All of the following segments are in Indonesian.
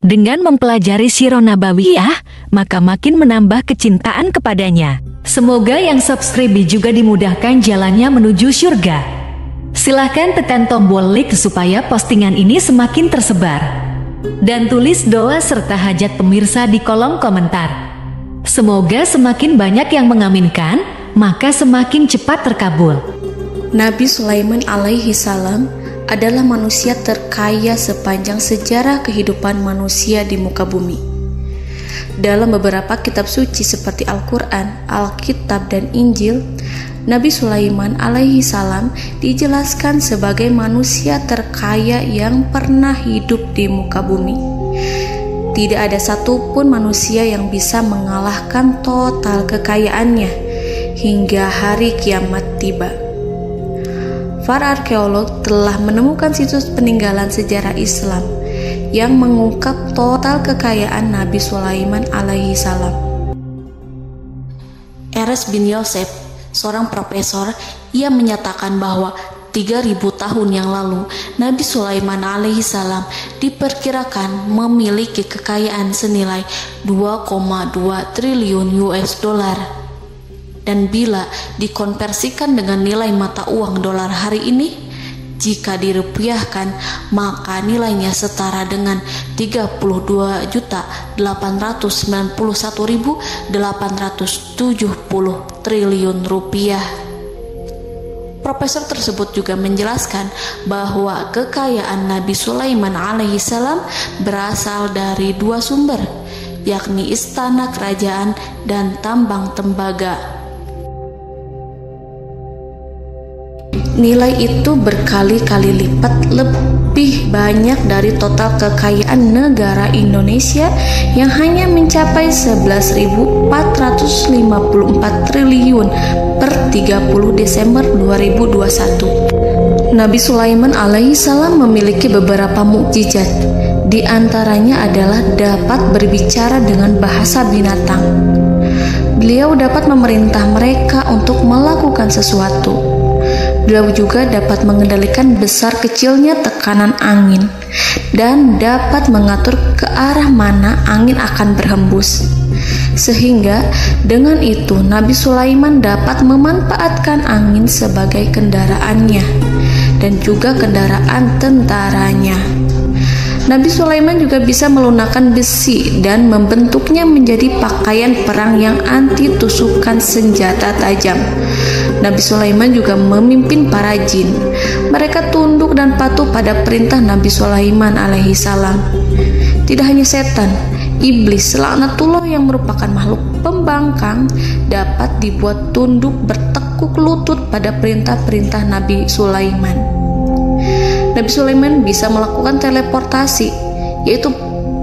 Dengan mempelajari Sirah Nabawiyah, maka makin menambah kecintaan kepadanya. Semoga yang subscribe juga dimudahkan jalannya menuju surga. Silahkan tekan tombol like supaya postingan ini semakin tersebar. Dan tulis doa serta hajat pemirsa di kolom komentar. Semoga semakin banyak yang mengaminkan, maka semakin cepat terkabul. Nabi Sulaiman alaihi salam adalah manusia terkaya sepanjang sejarah kehidupan manusia di muka bumi. Dalam beberapa kitab suci seperti Al-Quran, Alkitab, dan Injil, Nabi Sulaiman alaihi salam dijelaskan sebagai manusia terkaya yang pernah hidup di muka bumi. Tidak ada satupun manusia yang bisa mengalahkan total kekayaannya hingga hari kiamat tiba. Para arkeolog telah menemukan situs peninggalan sejarah Islam yang mengungkap total kekayaan Nabi Sulaiman alaihi salam. Erez bin Yosef, seorang profesor, ia menyatakan bahwa 3000 tahun yang lalu Nabi Sulaiman alaihi salam diperkirakan memiliki kekayaan senilai 2,2 triliun US dollar. Dan bila dikonversikan dengan nilai mata uang dolar hari ini, jika dirupiahkan, maka nilainya setara dengan 32.891.870 triliun rupiah. Profesor tersebut juga menjelaskan bahwa kekayaan Nabi Sulaiman alaihi salam berasal dari dua sumber, yakni istana kerajaan dan tambang tembaga. Nilai itu berkali-kali lipat lebih banyak dari total kekayaan negara Indonesia yang hanya mencapai 11.454 triliun per 30 Desember 2021. Nabi Sulaiman alaihi salam memiliki beberapa mukjizat. Di antaranya adalah dapat berbicara dengan bahasa binatang. Beliau dapat memerintah mereka untuk melakukan sesuatu. Beliau juga dapat mengendalikan besar kecilnya tekanan angin dan dapat mengatur ke arah mana angin akan berhembus. Sehingga dengan itu Nabi Sulaiman dapat memanfaatkan angin sebagai kendaraannya dan juga kendaraan tentaranya. Nabi Sulaiman juga bisa melunakkan besi dan membentuknya menjadi pakaian perang yang anti tusukan senjata tajam. Nabi Sulaiman juga memimpin para jin. Mereka tunduk dan patuh pada perintah Nabi Sulaiman alaihi salam. Tidak hanya setan, iblis laknatullah yang merupakan makhluk pembangkang dapat dibuat tunduk bertekuk lutut pada perintah-perintah Nabi Sulaiman. Nabi Sulaiman bisa melakukan teleportasi, yaitu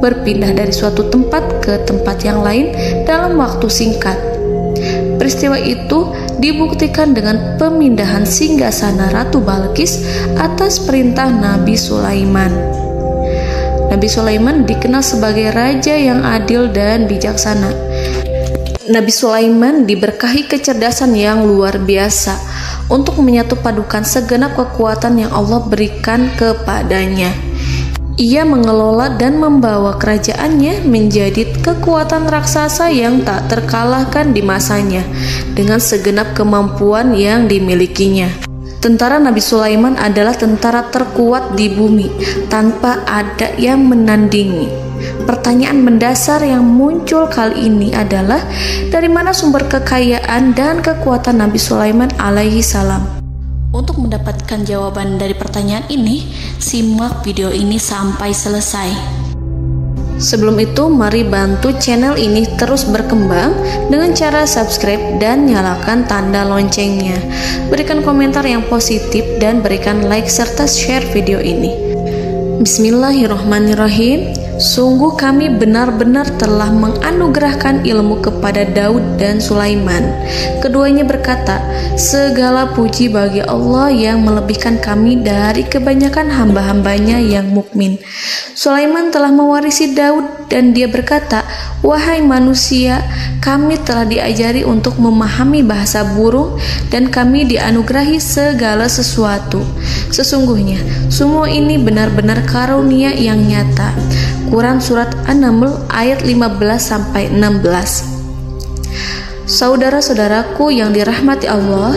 berpindah dari suatu tempat ke tempat yang lain dalam waktu singkat. Peristiwa itu dibuktikan dengan pemindahan singgasana Ratu Balqis atas perintah Nabi Sulaiman. Nabi Sulaiman dikenal sebagai raja yang adil dan bijaksana. Nabi Sulaiman diberkahi kecerdasan yang luar biasa untuk menyatu padukan segenap kekuatan yang Allah berikan kepadanya. Ia mengelola dan membawa kerajaannya menjadi kekuatan raksasa yang tak terkalahkan di masanya dengan segenap kemampuan yang dimilikinya. Tentara Nabi Sulaiman adalah tentara terkuat di bumi tanpa ada yang menandingi. Pertanyaan mendasar yang muncul kali ini adalah dari mana sumber kekayaan dan kekuatan Nabi Sulaiman alaihi salam? Untuk mendapatkan jawaban dari pertanyaan ini, simak video ini sampai selesai. Sebelum itu, mari bantu channel ini terus berkembang dengan cara subscribe dan nyalakan tanda loncengnya. Berikan komentar yang positif dan berikan like serta share video ini. Bismillahirrahmanirrahim. Sungguh kami benar-benar telah menganugerahkan ilmu kepada Daud dan Sulaiman. Keduanya berkata, segala puji bagi Allah yang melebihkan kami dari kebanyakan hamba-hambanya yang mukmin. Sulaiman telah mewarisi Daud dan dia berkata, wahai manusia, kami telah diajari untuk memahami bahasa burung dan kami dianugerahi segala sesuatu. Sesungguhnya semua ini benar-benar karunia yang nyata. Quran Surat An-Naml ayat 15-16. Saudara-saudaraku yang dirahmati Allah,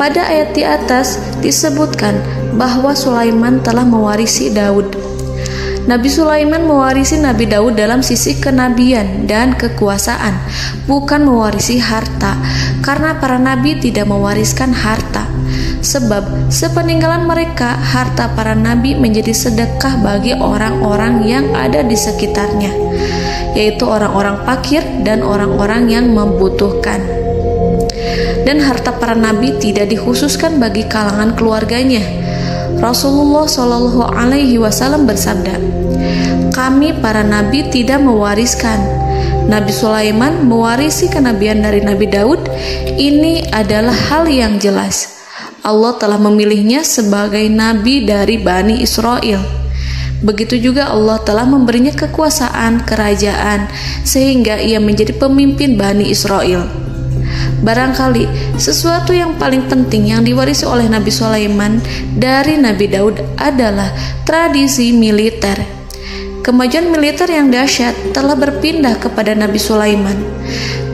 pada ayat di atas disebutkan bahwa Sulaiman telah mewarisi Daud. Nabi Sulaiman mewarisi Nabi Daud dalam sisi kenabian dan kekuasaan, bukan mewarisi harta, karena para nabi tidak mewariskan harta. Sebab sepeninggalan mereka, harta para nabi menjadi sedekah bagi orang-orang yang ada di sekitarnya, yaitu orang-orang fakir dan orang-orang yang membutuhkan. Dan harta para nabi tidak dikhususkan bagi kalangan keluarganya. Rasulullah Shallallahu Alaihi Wasallam bersabda, "Kami para nabi tidak mewariskan. Nabi Sulaiman mewarisi kenabian dari Nabi Daud. Ini adalah hal yang jelas. Allah telah memilihnya sebagai nabi dari Bani Israel. Begitu juga Allah telah memberinya kekuasaan kerajaan sehingga ia menjadi pemimpin Bani Israel." Barangkali sesuatu yang paling penting yang diwarisi oleh Nabi Sulaiman dari Nabi Daud adalah tradisi militer. Kemajuan militer yang dahsyat telah berpindah kepada Nabi Sulaiman.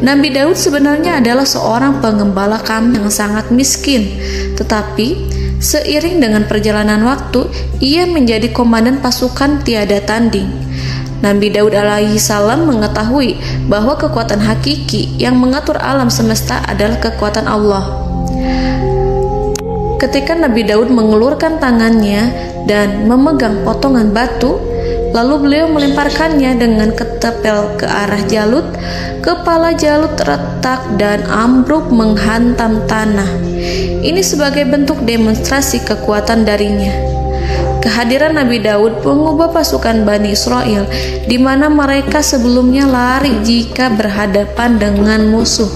Nabi Daud sebenarnya adalah seorang pengembala kambing yang sangat miskin, tetapi seiring dengan perjalanan waktu, ia menjadi komandan pasukan tiada tanding. Nabi Daud alaihi salam mengetahui bahwa kekuatan hakiki yang mengatur alam semesta adalah kekuatan Allah. Ketika Nabi Daud mengulurkan tangannya dan memegang potongan batu, lalu beliau melemparkannya dengan ketepel ke arah Jalut, kepala Jalut retak dan ambruk menghantam tanah. Ini sebagai bentuk demonstrasi kekuatan darinya. Kehadiran Nabi Daud mengubah pasukan Bani Israel, di mana mereka sebelumnya lari jika berhadapan dengan musuh.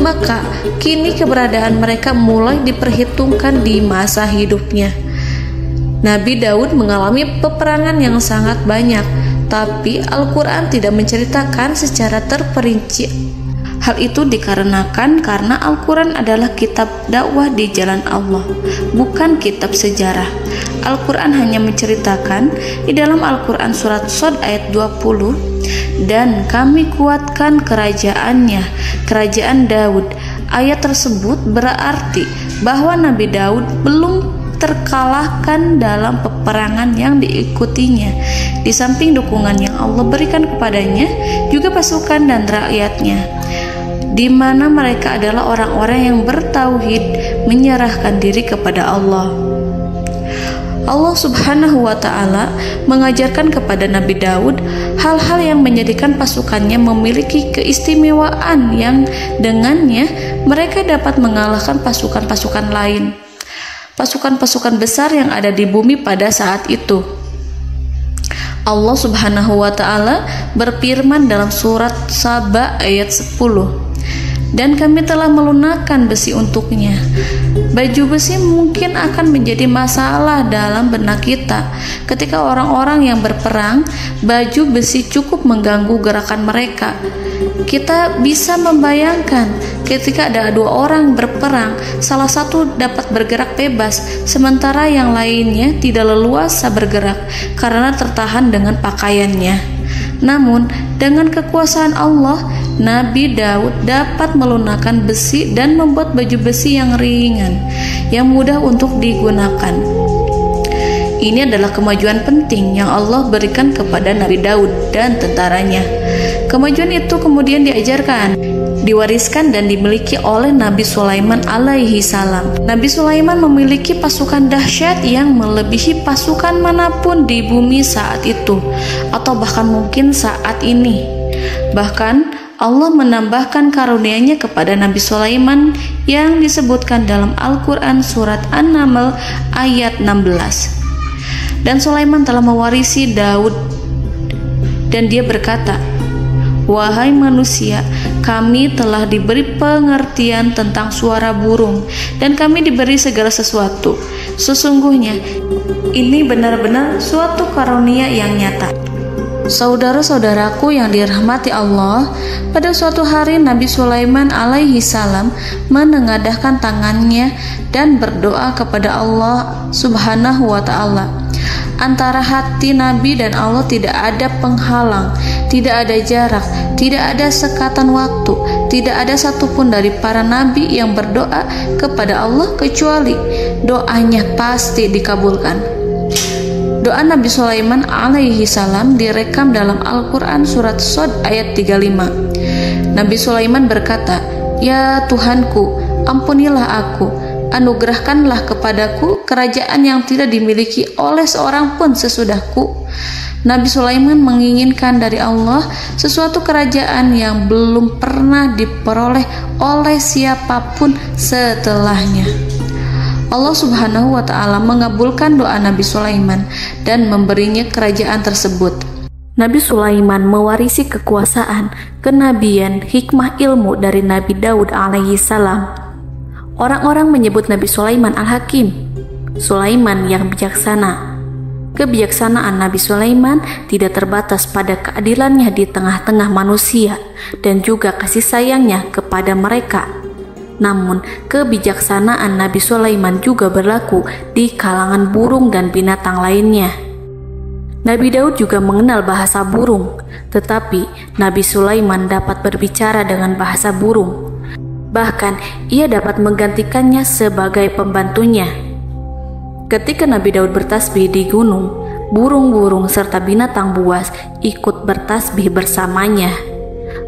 Maka kini keberadaan mereka mulai diperhitungkan di masa hidupnya. Nabi Daud mengalami peperangan yang sangat banyak, tapi Al-Quran tidak menceritakan secara terperinci. Hal itu dikarenakan karena Al-Quran adalah kitab dakwah di jalan Allah, bukan kitab sejarah. Al-Quran hanya menceritakan di dalam Al-Quran surat Shad ayat 20, "Dan kami kuatkan kerajaannya, kerajaan Daud." Ayat tersebut berarti bahwa Nabi Daud belum terkalahkan dalam peperangan yang diikutinya. Di samping dukungan yang Allah berikan kepadanya, juga pasukan dan rakyatnya, di mana mereka adalah orang-orang yang bertauhid, menyerahkan diri kepada Allah. Allah Subhanahu wa Ta'ala mengajarkan kepada Nabi Daud hal-hal yang menjadikan pasukannya memiliki keistimewaan yang dengannya mereka dapat mengalahkan pasukan-pasukan lain, pasukan-pasukan besar yang ada di bumi pada saat itu. Allah Subhanahu wa Ta'ala berfirman dalam surat Saba ayat 10, "Dan kami telah melunakkan besi untuknya." Baju besi mungkin akan menjadi masalah dalam benak kita. Ketika orang-orang yang berperang, baju besi cukup mengganggu gerakan mereka. Kita bisa membayangkan ketika ada dua orang berperang, salah satu dapat bergerak bebas, sementara yang lainnya tidak leluasa bergerak karena tertahan dengan pakaiannya. Namun, dengan kekuasaan Allah, Nabi Daud dapat melunakkan besi dan membuat baju besi yang ringan, yang mudah untuk digunakan. Ini adalah kemajuan penting yang Allah berikan kepada Nabi Daud dan tentaranya. Kemajuan itu kemudian diajarkan, diwariskan dan dimiliki oleh Nabi Sulaiman alaihi salam. Nabi Sulaiman memiliki pasukan dahsyat yang melebihi pasukan manapun di bumi saat itu, atau bahkan mungkin saat ini. Bahkan Allah menambahkan karunia-Nya kepada Nabi Sulaiman yang disebutkan dalam Al-Quran surat An-Naml ayat 16. "Dan Sulaiman telah mewarisi Daud, dan dia berkata, 'Wahai manusia, kami telah diberi pengertian tentang suara burung, dan kami diberi segala sesuatu. Sesungguhnya ini benar-benar suatu karunia yang nyata.'" Saudara-saudaraku yang dirahmati Allah, pada suatu hari Nabi Sulaiman alaihi salam menengadahkan tangannya dan berdoa kepada Allah Subhanahu wa Ta'ala. Antara hati Nabi dan Allah tidak ada penghalang, tidak ada jarak, tidak ada sekatan waktu, tidak ada satupun dari para nabi yang berdoa kepada Allah kecuali doanya pasti dikabulkan. Doa Nabi Sulaiman alaihi salam direkam dalam Al-Quran surat Shad ayat 35. Nabi Sulaiman berkata, "Ya Tuhanku, ampunilah aku, anugerahkanlah kepadaku kerajaan yang tidak dimiliki oleh seorang pun sesudahku." Nabi Sulaiman menginginkan dari Allah sesuatu kerajaan yang belum pernah diperoleh oleh siapapun setelahnya. Allah Subhanahu wa Ta'ala mengabulkan doa Nabi Sulaiman dan memberinya kerajaan tersebut. Nabi Sulaiman mewarisi kekuasaan, kenabian, hikmah ilmu dari Nabi Daud alaihi salam. Orang-orang menyebut Nabi Sulaiman Al-Hakim, Sulaiman yang bijaksana. Kebijaksanaan Nabi Sulaiman tidak terbatas pada keadilannya di tengah-tengah manusia dan juga kasih sayangnya kepada mereka. Namun, kebijaksanaan Nabi Sulaiman juga berlaku di kalangan burung dan binatang lainnya. Nabi Daud juga mengenal bahasa burung, tetapi Nabi Sulaiman dapat berbicara dengan bahasa burung. Bahkan, ia dapat menggantikannya sebagai pembantunya. Ketika Nabi Daud bertasbih di gunung, burung-burung serta binatang buas ikut bertasbih bersamanya.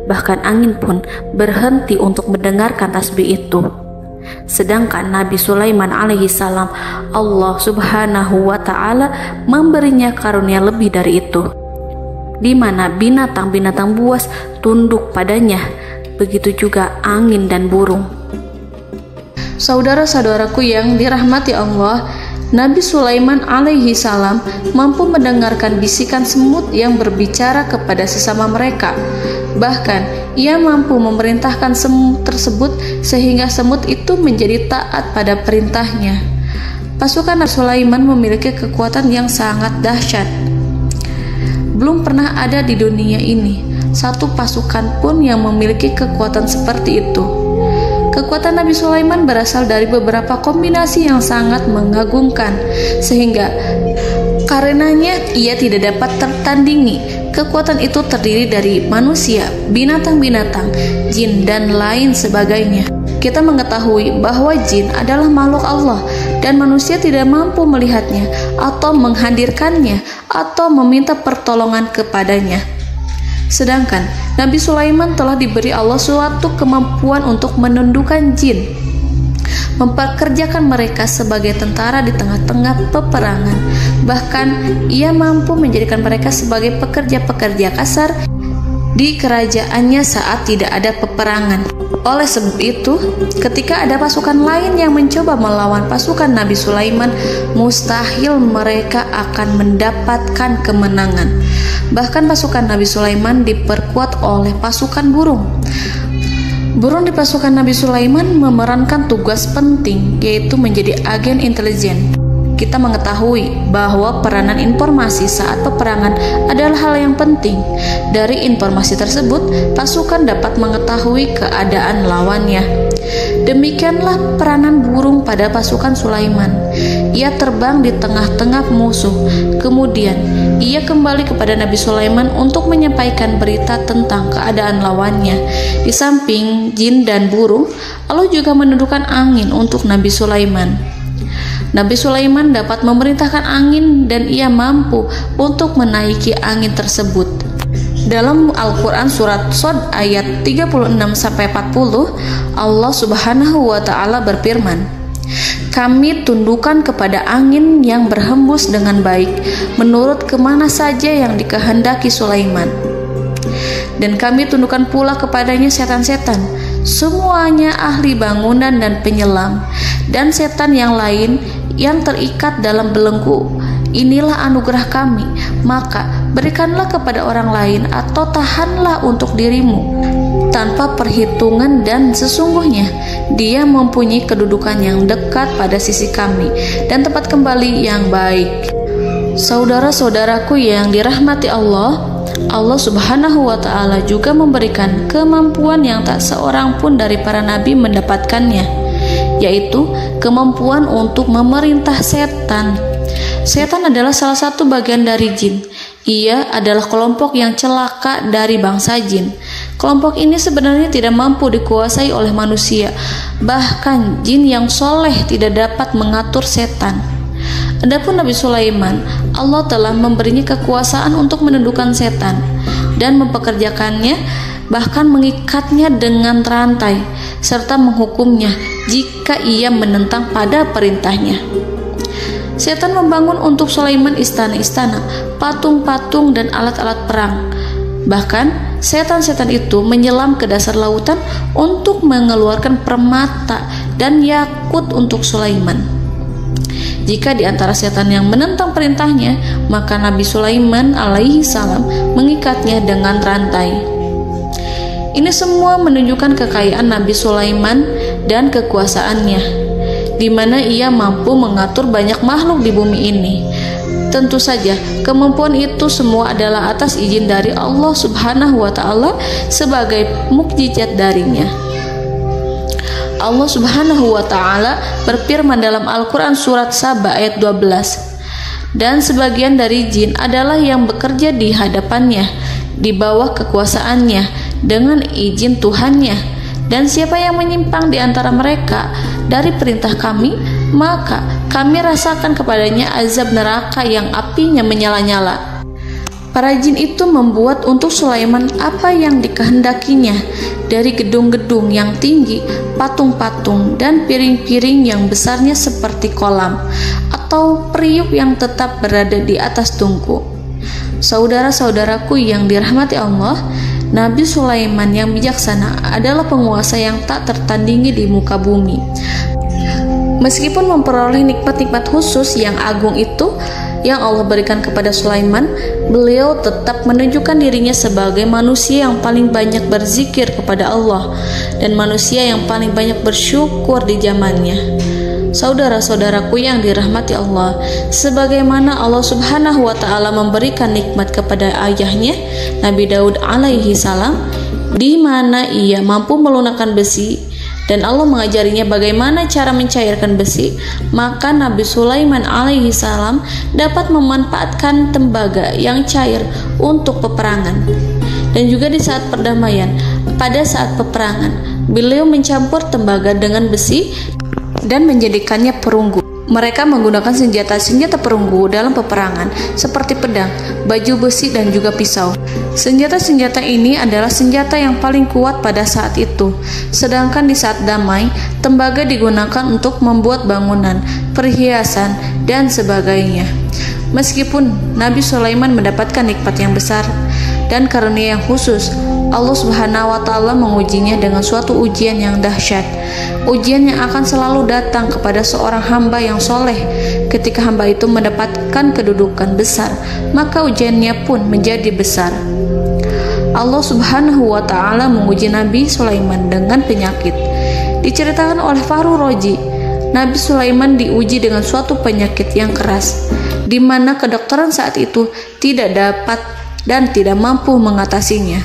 Bahkan angin pun berhenti untuk mendengarkan tasbih itu. Sedangkan Nabi Sulaiman alaihi salam, Allah Subhanahu wa Ta'ala memberinya karunia lebih dari itu, di mana binatang-binatang buas tunduk padanya, begitu juga angin dan burung. Saudara-saudaraku yang dirahmati Allah, Nabi Sulaiman alaihi salam mampu mendengarkan bisikan semut yang berbicara kepada sesama mereka. Bahkan, ia mampu memerintahkan semut tersebut sehingga semut itu menjadi taat pada perintahnya. Pasukan Nabi Sulaiman memiliki kekuatan yang sangat dahsyat. Belum pernah ada di dunia ini satu pasukan pun yang memiliki kekuatan seperti itu. Kekuatan Nabi Sulaiman berasal dari beberapa kombinasi yang sangat mengagumkan, sehingga karenanya ia tidak dapat tertandingi. Kekuatan itu terdiri dari manusia, binatang-binatang, jin, dan lain sebagainya. Kita mengetahui bahwa jin adalah makhluk Allah dan manusia tidak mampu melihatnya atau menghadirkannya atau meminta pertolongan kepadanya. Sedangkan Nabi Sulaiman telah diberi Allah suatu kemampuan untuk menundukkan jin, mempekerjakan mereka sebagai tentara di tengah-tengah peperangan. Bahkan ia mampu menjadikan mereka sebagai pekerja-pekerja kasar di kerajaannya saat tidak ada peperangan. Oleh sebab itu, ketika ada pasukan lain yang mencoba melawan pasukan Nabi Sulaiman, mustahil mereka akan mendapatkan kemenangan. Bahkan pasukan Nabi Sulaiman diperkuat oleh pasukan burung. Burung di pasukan Nabi Sulaiman memerankan tugas penting, yaitu menjadi agen intelijen. Kita mengetahui bahwa peranan informasi saat peperangan adalah hal yang penting. Dari informasi tersebut, pasukan dapat mengetahui keadaan lawannya. Demikianlah peranan burung pada pasukan Sulaiman. Ia terbang di tengah-tengah musuh. Kemudian, ia kembali kepada Nabi Sulaiman untuk menyampaikan berita tentang keadaan lawannya. Di samping jin dan burung, Allah juga menundukkan angin untuk Nabi Sulaiman. Nabi Sulaiman dapat memerintahkan angin dan ia mampu untuk menaiki angin tersebut. Dalam Al-Quran surat Shad ayat 36-40, Allah Subhanahu wa Ta'ala berfirman, "Kami tundukkan kepada angin yang berhembus dengan baik menurut kemana saja yang dikehendaki Sulaiman. Dan kami tundukkan pula kepadanya setan-setan, semuanya ahli bangunan dan penyelam, dan setan yang lain yang terikat dalam belenggu. Inilah anugerah kami, maka berikanlah kepada orang lain atau tahanlah untuk dirimu tanpa perhitungan, dan sesungguhnya dia mempunyai kedudukan yang dekat pada sisi kami dan tempat kembali yang baik." Saudara-saudaraku yang dirahmati Allah, Allah Subhanahu wa Ta'ala juga memberikan kemampuan yang tak seorang pun dari para nabi mendapatkannya, yaitu kemampuan untuk memerintah setan. Setan adalah salah satu bagian dari jin. Ia adalah kelompok yang celaka dari bangsa jin. Kelompok ini sebenarnya tidak mampu dikuasai oleh manusia. Bahkan jin yang soleh tidak dapat mengatur setan. Adapun Nabi Sulaiman, Allah telah memberinya kekuasaan untuk menundukkan setan dan mempekerjakannya, bahkan mengikatnya dengan rantai serta menghukumnya jika ia menentang pada perintahnya. Setan membangun untuk Sulaiman istana-istana, patung-patung, dan alat-alat perang. Bahkan setan-setan itu menyelam ke dasar lautan untuk mengeluarkan permata dan yakut untuk Sulaiman. Jika di antara setan yang menentang perintahnya, maka Nabi Sulaiman alaihi salam mengikatnya dengan rantai. Ini semua menunjukkan kekayaan Nabi Sulaiman dan kekuasaannya, di mana ia mampu mengatur banyak makhluk di bumi ini. Tentu saja, kemampuan itu semua adalah atas izin dari Allah Subhanahu wa Ta'ala sebagai mukjizat darinya. Allah Subhanahu wa Ta'ala berfirman dalam Al-Quran surat Saba ayat 12, dan sebagian dari jin adalah yang bekerja di hadapannya, di bawah kekuasaannya, dengan izin Tuhannya. Dan siapa yang menyimpang di antara mereka dari perintah kami, maka kami rasakan kepadanya azab neraka yang apinya menyala-nyala. Para jin itu membuat untuk Sulaiman apa yang dikehendakinya, dari gedung-gedung yang tinggi, patung-patung, dan piring-piring yang besarnya seperti kolam, atau periuk yang tetap berada di atas tungku. Saudara-saudaraku yang dirahmati Allah, Nabi Sulaiman yang bijaksana adalah penguasa yang tak tertandingi di muka bumi. Meskipun memperoleh nikmat-nikmat khusus yang agung itu yang Allah berikan kepada Sulaiman, beliau tetap menunjukkan dirinya sebagai manusia yang paling banyak berzikir kepada Allah dan manusia yang paling banyak bersyukur di zamannya. Saudara-saudaraku yang dirahmati Allah, sebagaimana Allah Subhanahu wa Ta'ala memberikan nikmat kepada ayahnya Nabi Daud alaihi salam, di mana ia mampu melunakkan besi, dan Allah mengajarinya bagaimana cara mencairkan besi, maka Nabi Sulaiman alaihi salam dapat memanfaatkan tembaga yang cair untuk peperangan. Dan juga di saat perdamaian, pada saat peperangan, beliau mencampur tembaga dengan besi dan menjadikannya perunggu. Mereka menggunakan senjata-senjata perunggu dalam peperangan seperti pedang, baju besi, dan juga pisau. Senjata-senjata ini adalah senjata yang paling kuat pada saat itu. Sedangkan di saat damai, tembaga digunakan untuk membuat bangunan, perhiasan, dan sebagainya. Meskipun Nabi Sulaiman mendapatkan nikmat yang besar dan karunia yang khusus, Allah Subhanahu wa Ta'ala mengujinya dengan suatu ujian yang dahsyat. Ujian yang akan selalu datang kepada seorang hamba yang soleh. Ketika hamba itu mendapatkan kedudukan besar, maka ujiannya pun menjadi besar. Allah Subhanahu wa Ta'ala menguji Nabi Sulaiman dengan penyakit. Diceritakan oleh Fahru Roji, Nabi Sulaiman diuji dengan suatu penyakit yang keras, di mana kedokteran saat itu tidak dapat dan tidak mampu mengatasinya.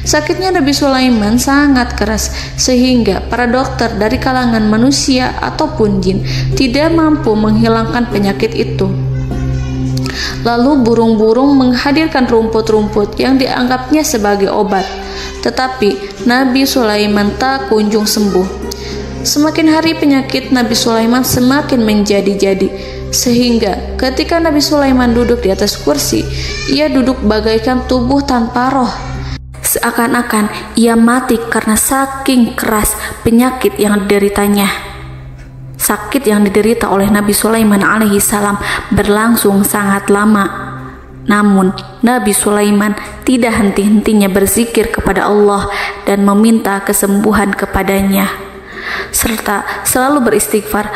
Sakitnya Nabi Sulaiman sangat keras sehingga para dokter dari kalangan manusia ataupun jin tidak mampu menghilangkan penyakit itu. Lalu burung-burung menghadirkan rumput-rumput yang dianggapnya sebagai obat, tetapi Nabi Sulaiman tak kunjung sembuh. Semakin hari penyakit Nabi Sulaiman semakin menjadi-jadi, sehingga ketika Nabi Sulaiman duduk di atas kursi, ia duduk bagaikan tubuh tanpa roh. Seakan-akan ia mati karena saking keras penyakit yang dideritanya. Sakit yang diderita oleh Nabi Sulaiman alaihi salam berlangsung sangat lama. Namun Nabi Sulaiman tidak henti-hentinya berzikir kepada Allah dan meminta kesembuhan kepadanya, serta selalu beristighfar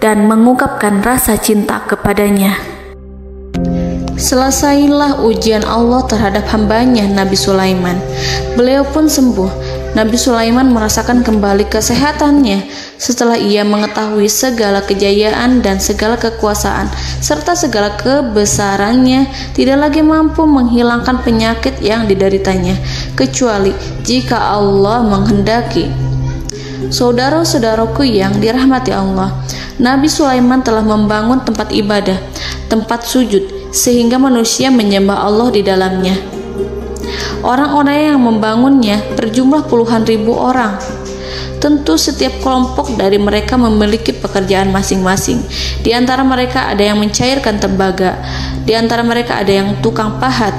dan mengungkapkan rasa cinta kepadanya. Selesailah ujian Allah terhadap hambanya Nabi Sulaiman. Beliau pun sembuh. Nabi Sulaiman merasakan kembali kesehatannya setelah ia mengetahui segala kejayaan dan segala kekuasaan serta segala kebesarannya tidak lagi mampu menghilangkan penyakit yang dideritanya kecuali jika Allah menghendaki. Saudara-saudaraku yang dirahmati Allah, Nabi Sulaiman telah membangun tempat ibadah, tempat sujud, sehingga manusia menyembah Allah di dalamnya. Orang-orang yang membangunnya berjumlah puluhan ribu orang. Tentu setiap kelompok dari mereka memiliki pekerjaan masing-masing. Di antara mereka ada yang mencairkan tembaga, di antara mereka ada yang tukang pahat,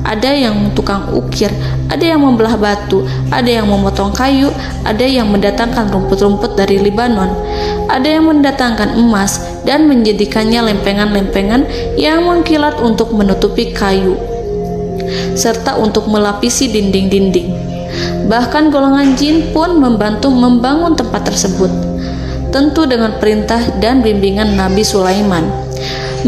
ada yang tukang ukir, ada yang membelah batu, ada yang memotong kayu, ada yang mendatangkan rumput-rumput dari Libanon, ada yang mendatangkan emas dan menjadikannya lempengan-lempengan yang mengkilat untuk menutupi kayu, serta untuk melapisi dinding-dinding. Bahkan golongan jin pun membantu membangun tempat tersebut, tentu dengan perintah dan bimbingan Nabi Sulaiman.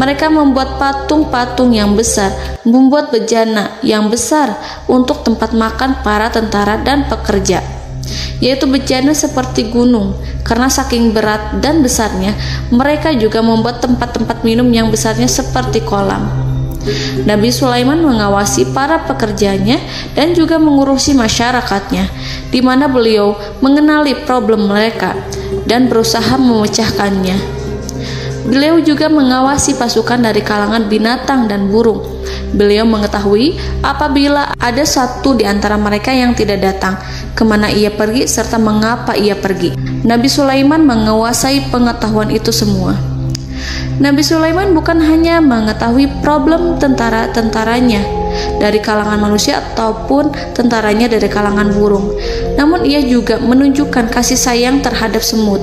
Mereka membuat patung-patung yang besar, membuat bejana yang besar untuk tempat makan para tentara dan pekerja, yaitu bejana seperti gunung. Karena saking berat dan besarnya, mereka juga membuat tempat-tempat minum yang besarnya seperti kolam. Nabi Sulaiman mengawasi para pekerjanya dan juga mengurusi masyarakatnya, di mana beliau mengenali problem mereka dan berusaha memecahkannya. Beliau juga mengawasi pasukan dari kalangan binatang dan burung. Beliau mengetahui apabila ada satu di antara mereka yang tidak datang, kemana ia pergi, serta mengapa ia pergi. Nabi Sulaiman menguasai pengetahuan itu semua. Nabi Sulaiman bukan hanya mengetahui problem tentara-tentaranya dari kalangan manusia ataupun tentaranya dari kalangan burung, namun ia juga menunjukkan kasih sayang terhadap semut,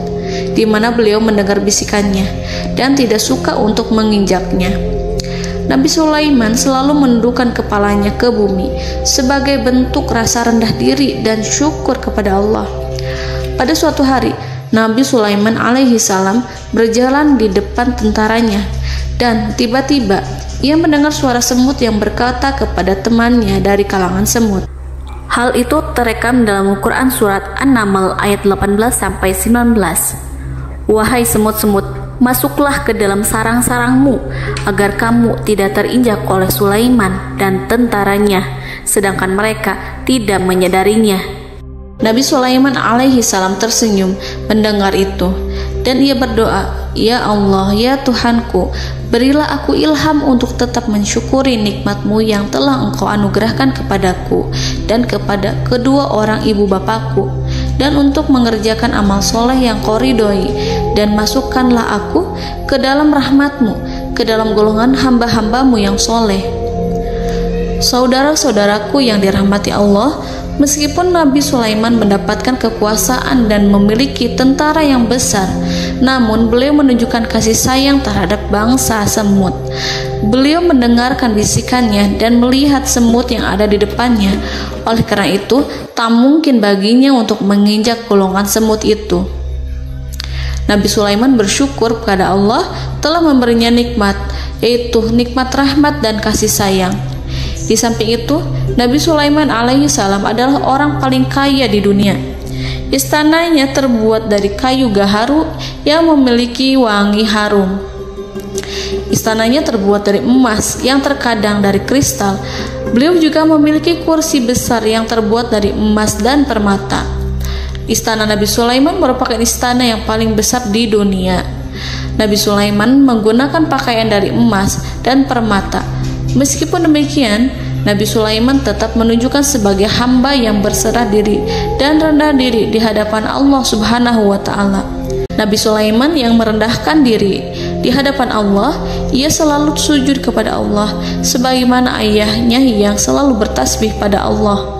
di mana beliau mendengar bisikannya dan tidak suka untuk menginjaknya. Nabi Sulaiman selalu menundukkan kepalanya ke bumi sebagai bentuk rasa rendah diri dan syukur kepada Allah. Pada suatu hari, Nabi Sulaiman alaihi salam berjalan di depan tentaranya dan tiba-tiba ia mendengar suara semut yang berkata kepada temannya dari kalangan semut. Hal itu terekam dalam Al-Quran surat An-Naml ayat 18-19. Wahai semut-semut, masuklah ke dalam sarang-sarangmu agar kamu tidak terinjak oleh Sulaiman dan tentaranya, sedangkan mereka tidak menyadarinya. Nabi Sulaiman alaihi salam tersenyum mendengar itu dan ia berdoa, "Ya Allah, ya Tuhanku, berilah aku ilham untuk tetap mensyukuri nikmat-Mu yang telah Engkau anugerahkan kepadaku dan kepada kedua orang ibu bapakku, dan untuk mengerjakan amal soleh yang Kau ridhoi, dan masukkanlah aku ke dalam rahmat-Mu, ke dalam golongan hamba-hamba-Mu yang soleh." Saudara-saudaraku yang dirahmati Allah, meskipun Nabi Sulaiman mendapatkan kekuasaan dan memiliki tentara yang besar, namun beliau menunjukkan kasih sayang terhadap bangsa semut. Beliau mendengarkan bisikannya dan melihat semut yang ada di depannya. Oleh karena itu, tak mungkin baginya untuk menginjak golongan semut itu. Nabi Sulaiman bersyukur kepada Allah telah memberinya nikmat, yaitu nikmat rahmat dan kasih sayang. Di samping itu, Nabi Sulaiman alaihi salam adalah orang paling kaya di dunia. Istananya terbuat dari kayu gaharu yang memiliki wangi harum. Istananya terbuat dari emas yang terkadang dari kristal. Beliau juga memiliki kursi besar yang terbuat dari emas dan permata. Istana Nabi Sulaiman merupakan istana yang paling besar di dunia. Nabi Sulaiman menggunakan pakaian dari emas dan permata. Meskipun demikian, Nabi Sulaiman tetap menunjukkan sebagai hamba yang berserah diri dan rendah diri di hadapan Allah Subhanahu wa Ta'ala. Nabi Sulaiman yang merendahkan diri di hadapan Allah, ia selalu sujud kepada Allah sebagaimana ayahnya yang selalu bertasbih pada Allah.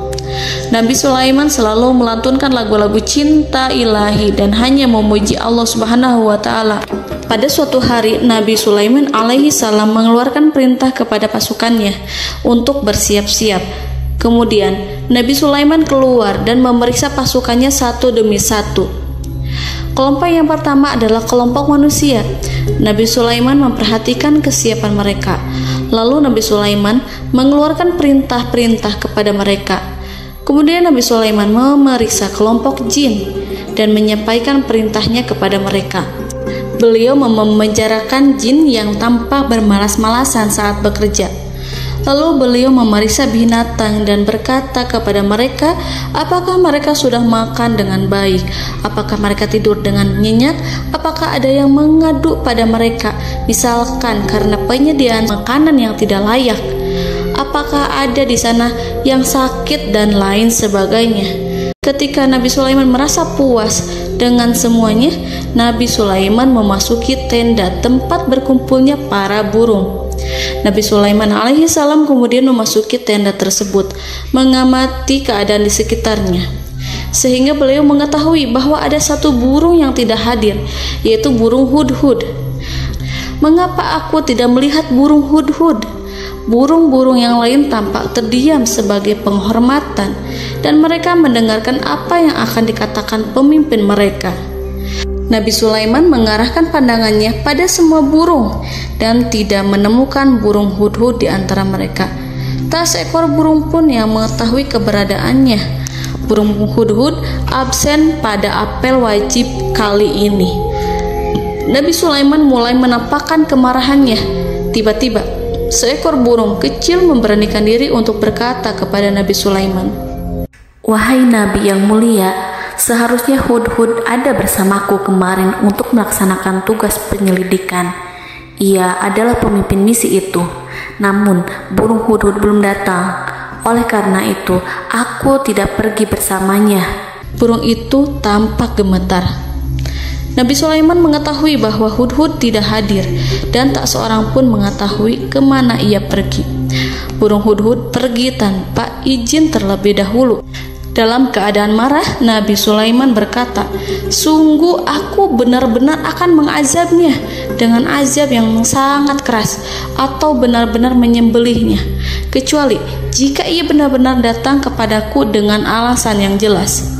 Nabi Sulaiman selalu melantunkan lagu-lagu cinta ilahi dan hanya memuji Allah Subhanahu wa Ta'ala. Pada suatu hari, Nabi Sulaiman alaihi salam mengeluarkan perintah kepada pasukannya untuk bersiap-siap. Kemudian, Nabi Sulaiman keluar dan memeriksa pasukannya satu demi satu. Kelompok yang pertama adalah kelompok manusia. Nabi Sulaiman memperhatikan kesiapan mereka. Lalu Nabi Sulaiman mengeluarkan perintah-perintah kepada mereka. Kemudian Nabi Sulaiman memeriksa kelompok jin dan menyampaikan perintahnya kepada mereka. Beliau memenjarakan jin yang tampak bermalas-malasan saat bekerja. Lalu beliau memeriksa binatang dan berkata kepada mereka, apakah mereka sudah makan dengan baik? Apakah mereka tidur dengan nyenyak? Apakah ada yang mengadu pada mereka, misalkan karena penyediaan makanan yang tidak layak? Apakah ada di sana yang sakit dan lain sebagainya? Ketika Nabi Sulaiman merasa puas dengan semuanya, Nabi Sulaiman memasuki tenda tempat berkumpulnya para burung. Nabi Sulaiman alaihissalam kemudian memasuki tenda tersebut, mengamati keadaan di sekitarnya, sehingga beliau mengetahui bahwa ada satu burung yang tidak hadir, yaitu burung hudhud. Mengapa aku tidak melihat burung hudhud? Burung-burung yang lain tampak terdiam sebagai penghormatan, dan mereka mendengarkan apa yang akan dikatakan pemimpin mereka. Nabi Sulaiman mengarahkan pandangannya pada semua burung dan tidak menemukan burung hudhud di antara mereka. Tak seekor burung pun yang mengetahui keberadaannya. Burung hudhud absen pada apel wajib kali ini. Nabi Sulaiman mulai menampakkan kemarahannya. Tiba-tiba, seekor burung kecil memberanikan diri untuk berkata kepada Nabi Sulaiman, "Wahai Nabi yang mulia, seharusnya hudhud ada bersamaku kemarin untuk melaksanakan tugas penyelidikan. Ia adalah pemimpin misi itu. Namun, burung hudhud belum datang. Oleh karena itu, aku tidak pergi bersamanya." Burung itu tampak gemetar. Nabi Sulaiman mengetahui bahwa hudhud tidak hadir dan tak seorang pun mengetahui kemana ia pergi. Burung hudhud pergi tanpa izin terlebih dahulu. Dalam keadaan marah, Nabi Sulaiman berkata, "Sungguh aku benar-benar akan mengazabnya dengan azab yang sangat keras, atau benar-benar menyembelihnya, kecuali jika ia benar-benar datang kepadaku dengan alasan yang jelas."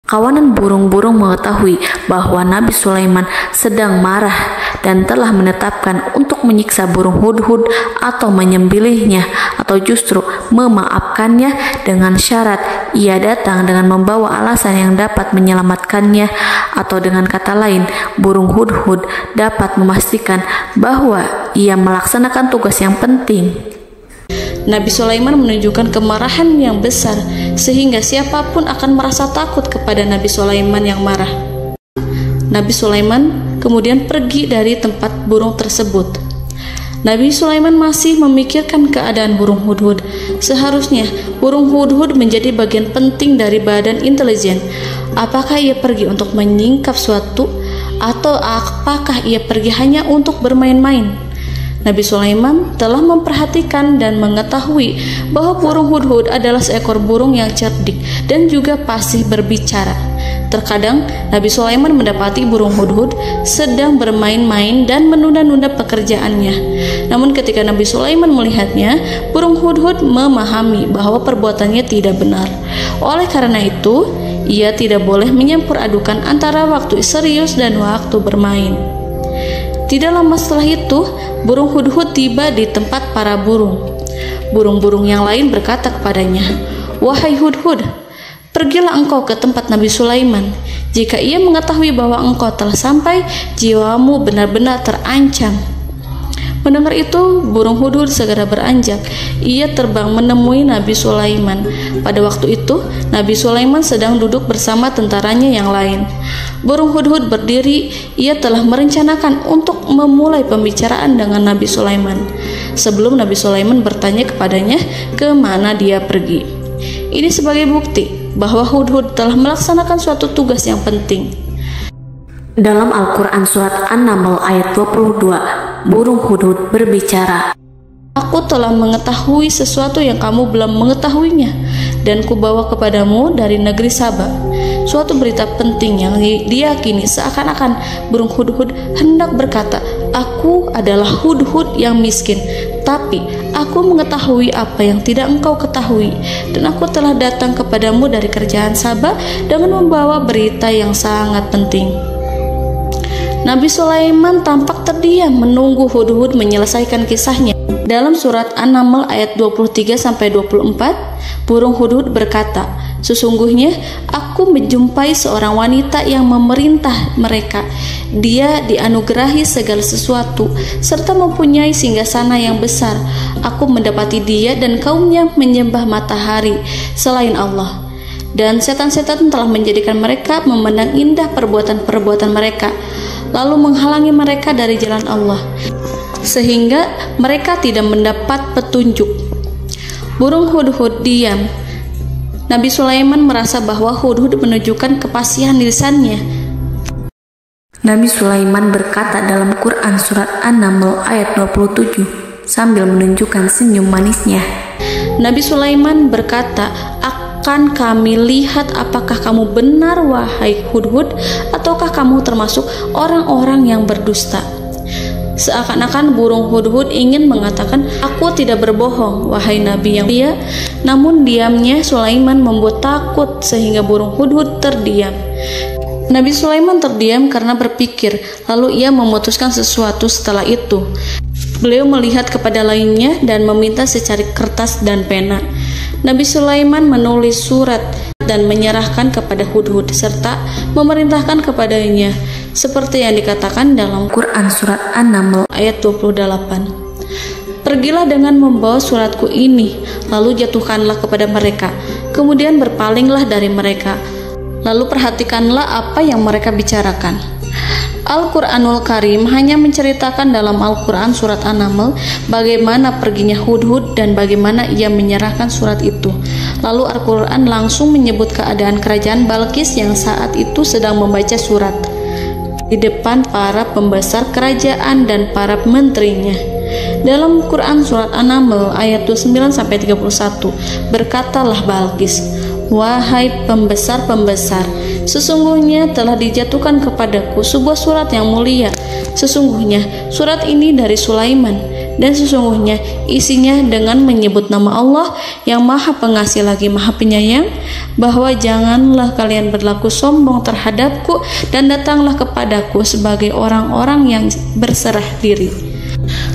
Kawanan burung-burung mengetahui bahwa Nabi Sulaiman sedang marah dan telah menetapkan untuk menyiksa burung hudhud atau menyembelihnya, atau justru memaafkannya dengan syarat ia datang dengan membawa alasan yang dapat menyelamatkannya, atau dengan kata lain, burung hudhud dapat memastikan bahwa ia melaksanakan tugas yang penting. Nabi Sulaiman menunjukkan kemarahan yang besar, sehingga siapapun akan merasa takut kepada Nabi Sulaiman yang marah. Nabi Sulaiman kemudian pergi dari tempat burung tersebut. Nabi Sulaiman masih memikirkan keadaan burung hudhud. Seharusnya burung hudhud menjadi bagian penting dari badan intelijen. Apakah ia pergi untuk menyingkap suatu, atau apakah ia pergi hanya untuk bermain-main? Nabi Sulaiman telah memperhatikan dan mengetahui bahwa burung hudhud adalah seekor burung yang cerdik dan juga fasih berbicara. Terkadang Nabi Sulaiman mendapati burung hudhud sedang bermain-main dan menunda-nunda pekerjaannya. Namun ketika Nabi Sulaiman melihatnya, burung hudhud memahami bahwa perbuatannya tidak benar. Oleh karena itu, ia tidak boleh menyampur adukan antara waktu serius dan waktu bermain. Tidak lama setelah itu, burung hudhud tiba di tempat para burung. Burung-burung yang lain berkata kepadanya, "Wahai hudhud, pergilah engkau ke tempat Nabi Sulaiman. Jika ia mengetahui bahwa engkau telah sampai, jiwamu benar-benar terancam." Mendengar itu, burung hudhud segera beranjak. Ia terbang menemui Nabi Sulaiman. Pada waktu itu, Nabi Sulaiman sedang duduk bersama tentaranya yang lain. Burung hudhud berdiri. Ia telah merencanakan untuk memulai pembicaraan dengan Nabi Sulaiman sebelum Nabi Sulaiman bertanya kepadanya kemana dia pergi. Ini sebagai bukti bahwa hudhud telah melaksanakan suatu tugas yang penting. Dalam Al-Quran Surat An-Naml ayat 22, burung hudhud berbicara, "Aku telah mengetahui sesuatu yang kamu belum mengetahuinya, dan kubawa kepadamu dari negeri Saba suatu berita penting yang diyakini." Seakan-akan burung hudhud hendak berkata, "Aku adalah hudhud yang miskin, tapi aku mengetahui apa yang tidak engkau ketahui, dan aku telah datang kepadamu dari kerajaan Saba dengan membawa berita yang sangat penting." Nabi Sulaiman tampak terdiam menunggu hudhud menyelesaikan kisahnya. Dalam surat An-Naml ayat 23-24, burung hudhud berkata, Sesungguhnya aku menjumpai seorang wanita yang memerintah mereka. Dia dianugerahi segala sesuatu serta mempunyai singgasana yang besar. Aku mendapati dia dan kaumnya menyembah matahari selain Allah. Dan setan-setan telah menjadikan mereka memandang indah perbuatan-perbuatan mereka, lalu menghalangi mereka dari jalan Allah, sehingga mereka tidak mendapat petunjuk. Burung hudhud diam. Nabi Sulaiman merasa bahwa hudhud menunjukkan kepasihan lisannya. Nabi Sulaiman berkata dalam Quran surat An-Naml ayat 27 sambil menunjukkan senyum manisnya. Nabi Sulaiman berkata, "Akan kami lihat apakah kamu benar wahai hudhud, ataukah kamu termasuk orang-orang yang berdusta." Seakan-akan burung hudhud ingin mengatakan, "Aku tidak berbohong, wahai Nabi yang mulia." Namun diamnya Sulaiman membuat takut sehingga burung hudhud terdiam. Nabi Sulaiman terdiam karena berpikir, lalu ia memutuskan sesuatu setelah itu. Beliau melihat kepada lainnya dan meminta secari kertas dan pena. Nabi Sulaiman menulis surat dan menyerahkan kepada hudhud serta memerintahkan kepadanya seperti yang dikatakan dalam Quran surat An-Naml ayat 28. "Pergilah dengan membawa suratku ini, lalu jatuhkanlah kepada mereka, kemudian berpalinglah dari mereka, lalu perhatikanlah apa yang mereka bicarakan." Al-Quranul Karim hanya menceritakan dalam Al-Quran surat An-Naml bagaimana perginya hudhud dan bagaimana ia menyerahkan surat itu. Lalu Al-Quran langsung menyebut keadaan kerajaan Balqis yang saat itu sedang membaca surat di depan para pembesar kerajaan dan para menterinya. Dalam Quran surat An-Naml ayat 29-31 berkatalah Balqis, "Wahai pembesar-pembesar, sesungguhnya telah dijatuhkan kepadaku sebuah surat yang mulia. Sesungguhnya surat ini dari Sulaiman, dan sesungguhnya isinya dengan menyebut nama Allah yang Maha Pengasih lagi Maha Penyayang, bahwa janganlah kalian berlaku sombong terhadapku dan datanglah kepadaku sebagai orang-orang yang berserah diri."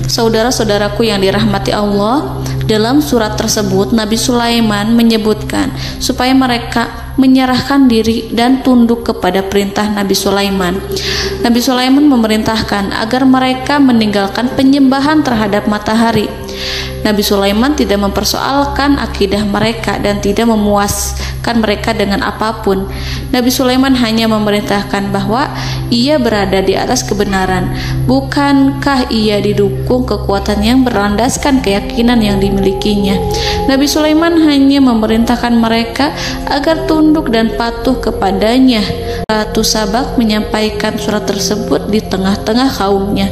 Saudara-saudaraku yang dirahmati Allah, dalam surat tersebut Nabi Sulaiman menyebutkan supaya mereka menyerahkan diri dan tunduk kepada perintah Nabi Sulaiman. Nabi Sulaiman memerintahkan agar mereka meninggalkan penyembahan terhadap matahari. Nabi Sulaiman tidak mempersoalkan akidah mereka dan tidak memuaskan mereka dengan apapun. Nabi Sulaiman hanya memerintahkan bahwa ia berada di atas kebenaran. Bukankah ia didukung kekuatan yang berlandaskan keyakinan yang dimilikinya? Nabi Sulaiman hanya memerintahkan mereka agar tunduk dan patuh kepadanya. Ratu Sabak menyampaikan surat tersebut di tengah-tengah kaumnya.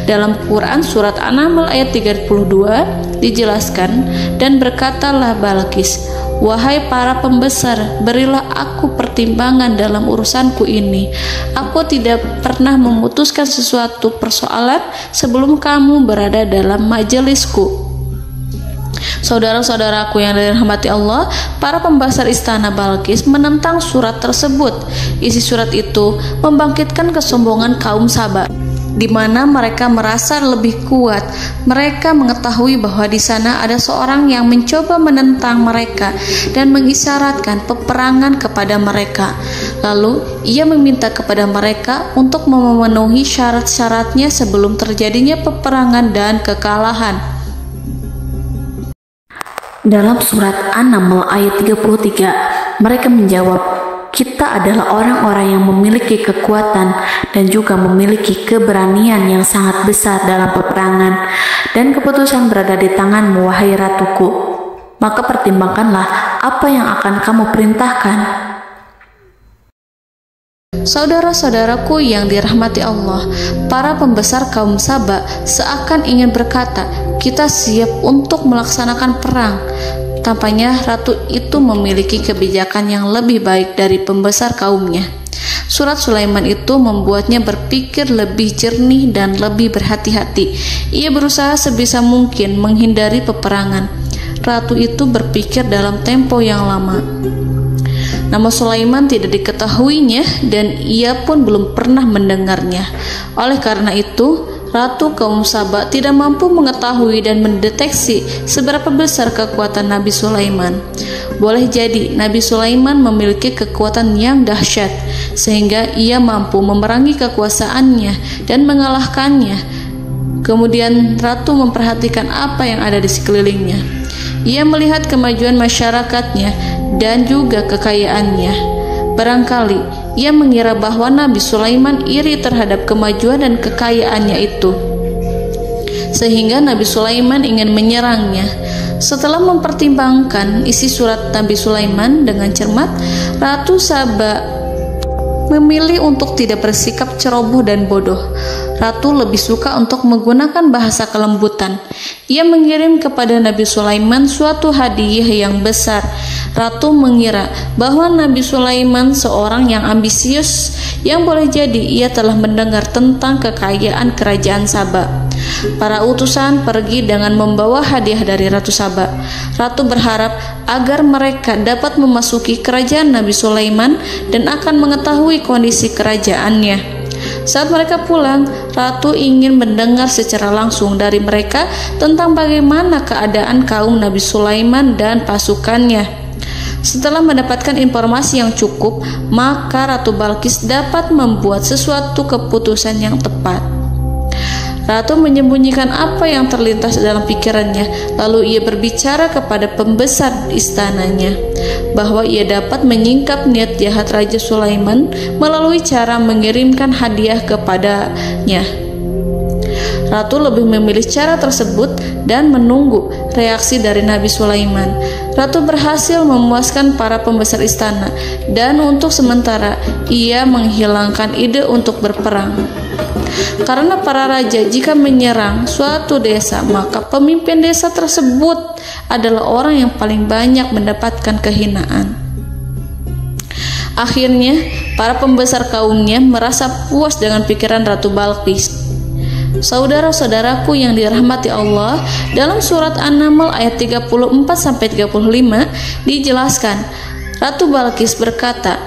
Dalam Quran surat An-Naml ayat 32 dijelaskan, "Dan berkatalah Balqis, wahai para pembesar, berilah aku pertimbangan dalam urusanku ini. Aku tidak pernah memutuskan sesuatu persoalan sebelum kamu berada dalam majelisku." Saudara-saudaraku yang dirahmati Allah, para pembesar istana Balqis menentang surat tersebut. Isi surat itu membangkitkan kesombongan kaum Sabak, di mana mereka merasa lebih kuat. Mereka mengetahui bahwa di sana ada seorang yang mencoba menentang mereka dan mengisyaratkan peperangan kepada mereka. Lalu ia meminta kepada mereka untuk memenuhi syarat-syaratnya sebelum terjadinya peperangan dan kekalahan. Dalam surat An-Naml ayat 33, mereka menjawab, "Kita adalah orang-orang yang memiliki kekuatan dan juga memiliki keberanian yang sangat besar dalam peperangan, dan keputusan berada di tanganmu, wahai ratuku. Maka pertimbangkanlah apa yang akan kamu perintahkan." Saudara-saudaraku yang dirahmati Allah, para pembesar kaum Sabak seakan ingin berkata, "Kita siap untuk melaksanakan perang." Tampaknya ratu itu memiliki kebijakan yang lebih baik dari pembesar kaumnya. Surat Sulaiman itu membuatnya berpikir lebih jernih dan lebih berhati-hati. Ia berusaha sebisa mungkin menghindari peperangan. Ratu itu berpikir dalam tempo yang lama. Nama Sulaiman tidak diketahuinya dan ia pun belum pernah mendengarnya. Oleh karena itu, Ratu kaum Saba tidak mampu mengetahui dan mendeteksi seberapa besar kekuatan Nabi Sulaiman. Boleh jadi Nabi Sulaiman memiliki kekuatan yang dahsyat, sehingga ia mampu memerangi kekuasaannya dan mengalahkannya. Kemudian Ratu memperhatikan apa yang ada di sekelilingnya. Ia melihat kemajuan masyarakatnya dan juga kekayaannya. Barangkali ia mengira bahwa Nabi Sulaiman iri terhadap kemajuan dan kekayaannya itu, sehingga Nabi Sulaiman ingin menyerangnya. Setelah mempertimbangkan isi surat Nabi Sulaiman dengan cermat, Ratu Saba memilih untuk tidak bersikap ceroboh dan bodoh. Ratu lebih suka untuk menggunakan bahasa kelembutan. Ia mengirim kepada Nabi Sulaiman suatu hadiah yang besar. Ratu mengira bahwa Nabi Sulaiman seorang yang ambisius, yang boleh jadi ia telah mendengar tentang kekayaan kerajaan Saba. Para utusan pergi dengan membawa hadiah dari Ratu Saba. Ratu berharap agar mereka dapat memasuki kerajaan Nabi Sulaiman dan akan mengetahui kondisi kerajaannya. Saat mereka pulang, Ratu ingin mendengar secara langsung dari mereka tentang bagaimana keadaan kaum Nabi Sulaiman dan pasukannya. Setelah mendapatkan informasi yang cukup, maka Ratu Balqis dapat membuat sesuatu keputusan yang tepat. Ratu menyembunyikan apa yang terlintas dalam pikirannya, lalu ia berbicara kepada pembesar istananya bahwa ia dapat menyingkap niat jahat Raja Sulaiman melalui cara mengirimkan hadiah kepadanya. Ratu lebih memilih cara tersebut dan menunggu reaksi dari Nabi Sulaiman. Ratu berhasil memuaskan para pembesar istana, dan untuk sementara ia menghilangkan ide untuk berperang. Karena para raja jika menyerang suatu desa, maka pemimpin desa tersebut adalah orang yang paling banyak mendapatkan kehinaan. Akhirnya, para pembesar kaumnya merasa puas dengan pikiran Ratu Balqis. Saudara-saudaraku yang dirahmati Allah, dalam surat An-Naml ayat 34-35 dijelaskan, Ratu Balqis berkata,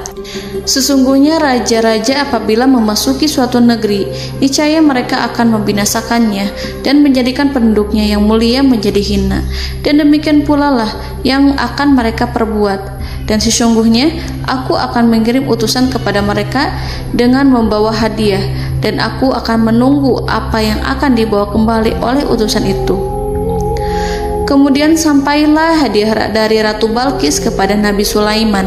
"Sesungguhnya raja-raja apabila memasuki suatu negeri, niscaya mereka akan membinasakannya dan menjadikan penduduknya yang mulia menjadi hina, dan demikian pula lah yang akan mereka perbuat. Dan sesungguhnya aku akan mengirim utusan kepada mereka dengan membawa hadiah, dan aku akan menunggu apa yang akan dibawa kembali oleh utusan itu." Kemudian sampailah hadiah dari Ratu Balqis kepada Nabi Sulaiman.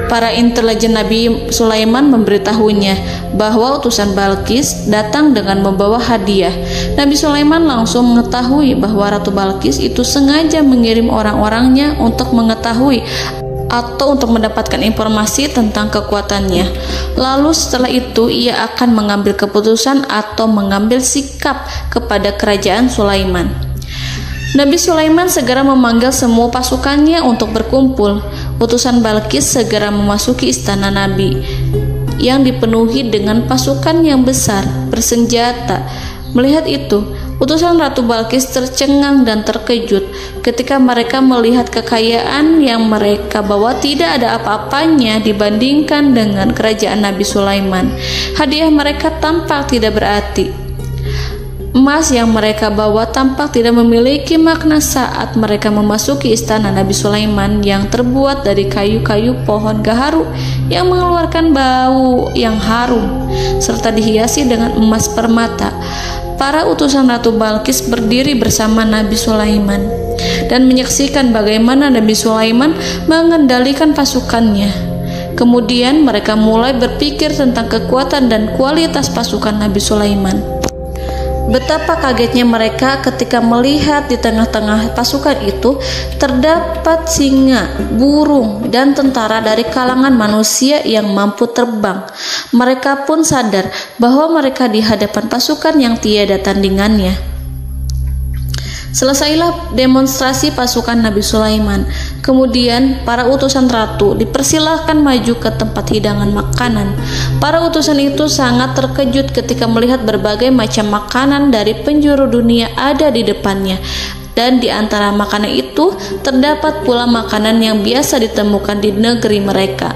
Para intelijen Nabi Sulaiman memberitahunya bahwa utusan Balqis datang dengan membawa hadiah. Nabi Sulaiman langsung mengetahui bahwa Ratu Balqis itu sengaja mengirim orang-orangnya untuk mengetahui atau untuk mendapatkan informasi tentang kekuatannya. Lalu setelah itu ia akan mengambil keputusan atau mengambil sikap kepada kerajaan Sulaiman. Nabi Sulaiman segera memanggil semua pasukannya untuk berkumpul. Utusan Balqis segera memasuki istana Nabi yang dipenuhi dengan pasukan yang besar bersenjata. Melihat itu, utusan Ratu Balqis tercengang dan terkejut ketika mereka melihat kekayaan yang mereka bawa tidak ada apa-apanya dibandingkan dengan kerajaan Nabi Sulaiman. Hadiah mereka tampak tidak berarti. Emas yang mereka bawa tampak tidak memiliki makna saat mereka memasuki istana Nabi Sulaiman yang terbuat dari kayu-kayu pohon gaharu yang mengeluarkan bau yang harum serta dihiasi dengan emas permata. Para utusan Ratu Balqis berdiri bersama Nabi Sulaiman dan menyaksikan bagaimana Nabi Sulaiman mengendalikan pasukannya. Kemudian mereka mulai berpikir tentang kekuatan dan kualitas pasukan Nabi Sulaiman. Betapa kagetnya mereka ketika melihat di tengah-tengah pasukan itu terdapat singa, burung, dan tentara dari kalangan manusia yang mampu terbang. Mereka pun sadar bahwa mereka di hadapan pasukan yang tiada tandingannya. Selesailah demonstrasi pasukan Nabi Sulaiman. Kemudian para utusan ratu dipersilahkan maju ke tempat hidangan makanan. Para utusan itu sangat terkejut ketika melihat berbagai macam makanan dari penjuru dunia ada di depannya. Dan di antara makanan itu terdapat pula makanan yang biasa ditemukan di negeri mereka.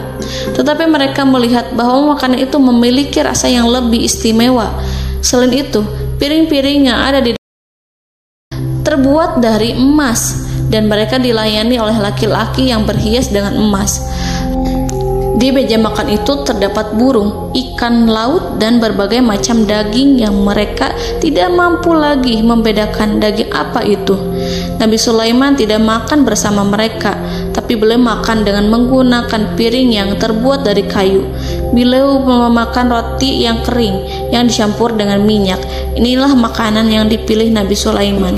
Tetapi mereka melihat bahwa makanan itu memiliki rasa yang lebih istimewa. Selain itu, Piring-piring yang ada di terbuat dari emas, dan mereka dilayani oleh laki-laki yang berhias dengan emas. Di meja makan itu terdapat burung, ikan laut, dan berbagai macam daging yang mereka tidak mampu lagi membedakan daging apa itu. Nabi Sulaiman tidak makan bersama mereka, tapi beliau makan dengan menggunakan piring yang terbuat dari kayu. Beliau memakan roti yang kering yang dicampur dengan minyak. Inilah makanan yang dipilih Nabi Sulaiman.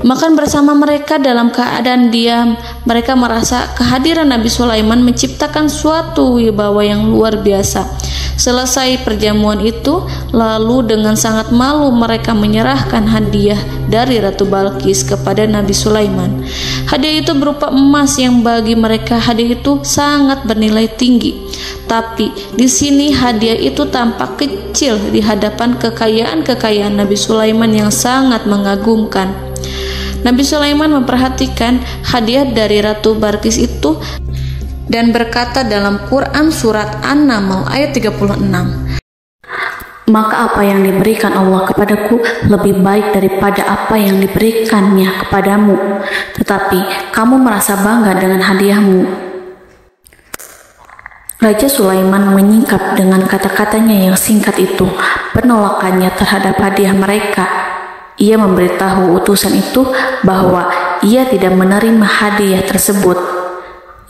Makan bersama mereka dalam keadaan diam, mereka merasa kehadiran Nabi Sulaiman menciptakan suatu wibawa yang luar biasa. Selesai perjamuan itu, lalu dengan sangat malu mereka menyerahkan hadiah dari Ratu Balqis kepada Nabi Sulaiman. Hadiah itu berupa emas yang bagi mereka hadiah itu sangat bernilai tinggi. Tapi di sini hadiah itu tampak kecil di hadapan kekayaan Nabi Sulaiman yang sangat mengagumkan. Nabi Sulaiman memperhatikan hadiah dari Ratu Balqis itu dan berkata dalam Quran surat An-Naml ayat 36, "Maka apa yang diberikan Allah kepadaku lebih baik daripada apa yang diberikannya kepadamu, tetapi kamu merasa bangga dengan hadiahmu." Raja Sulaiman menyingkap dengan kata-katanya yang singkat itu penolakannya terhadap hadiah mereka. Ia memberitahu utusan itu bahwa ia tidak menerima hadiah tersebut.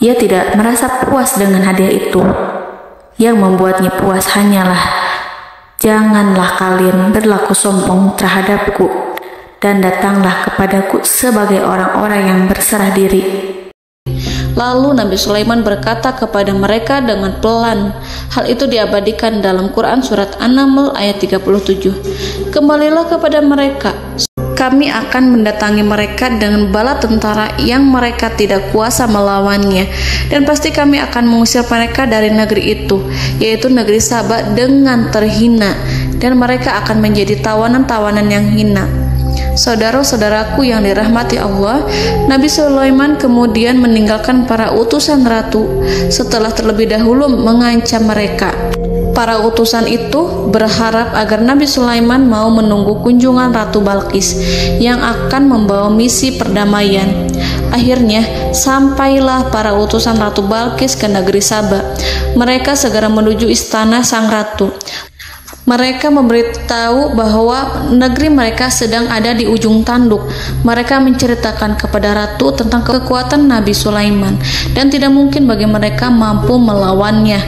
Ia tidak merasa puas dengan hadiah itu. Yang membuatnya puas hanyalah, "Janganlah kalian berlaku sombong terhadapku, dan datanglah kepadaku sebagai orang-orang yang berserah diri." Lalu Nabi Sulaiman berkata kepada mereka dengan pelan. Hal itu diabadikan dalam Quran surat An-Naml ayat 37. "Kembalilah kepada mereka. Kami akan mendatangi mereka dengan bala tentara yang mereka tidak kuasa melawannya, dan pasti kami akan mengusir mereka dari negeri itu, yaitu negeri Saba, dengan terhina, dan mereka akan menjadi tawanan-tawanan yang hina." Saudara-saudaraku yang dirahmati Allah, Nabi Sulaiman kemudian meninggalkan para utusan ratu setelah terlebih dahulu mengancam mereka. Para utusan itu berharap agar Nabi Sulaiman mau menunggu kunjungan Ratu Balqis yang akan membawa misi perdamaian. Akhirnya sampailah para utusan Ratu Balqis ke negeri Saba. Mereka segera menuju istana sang ratu. Mereka memberitahu bahwa negeri mereka sedang ada di ujung tanduk. Mereka menceritakan kepada ratu tentang kekuatan Nabi Sulaiman dan tidak mungkin bagi mereka mampu melawannya.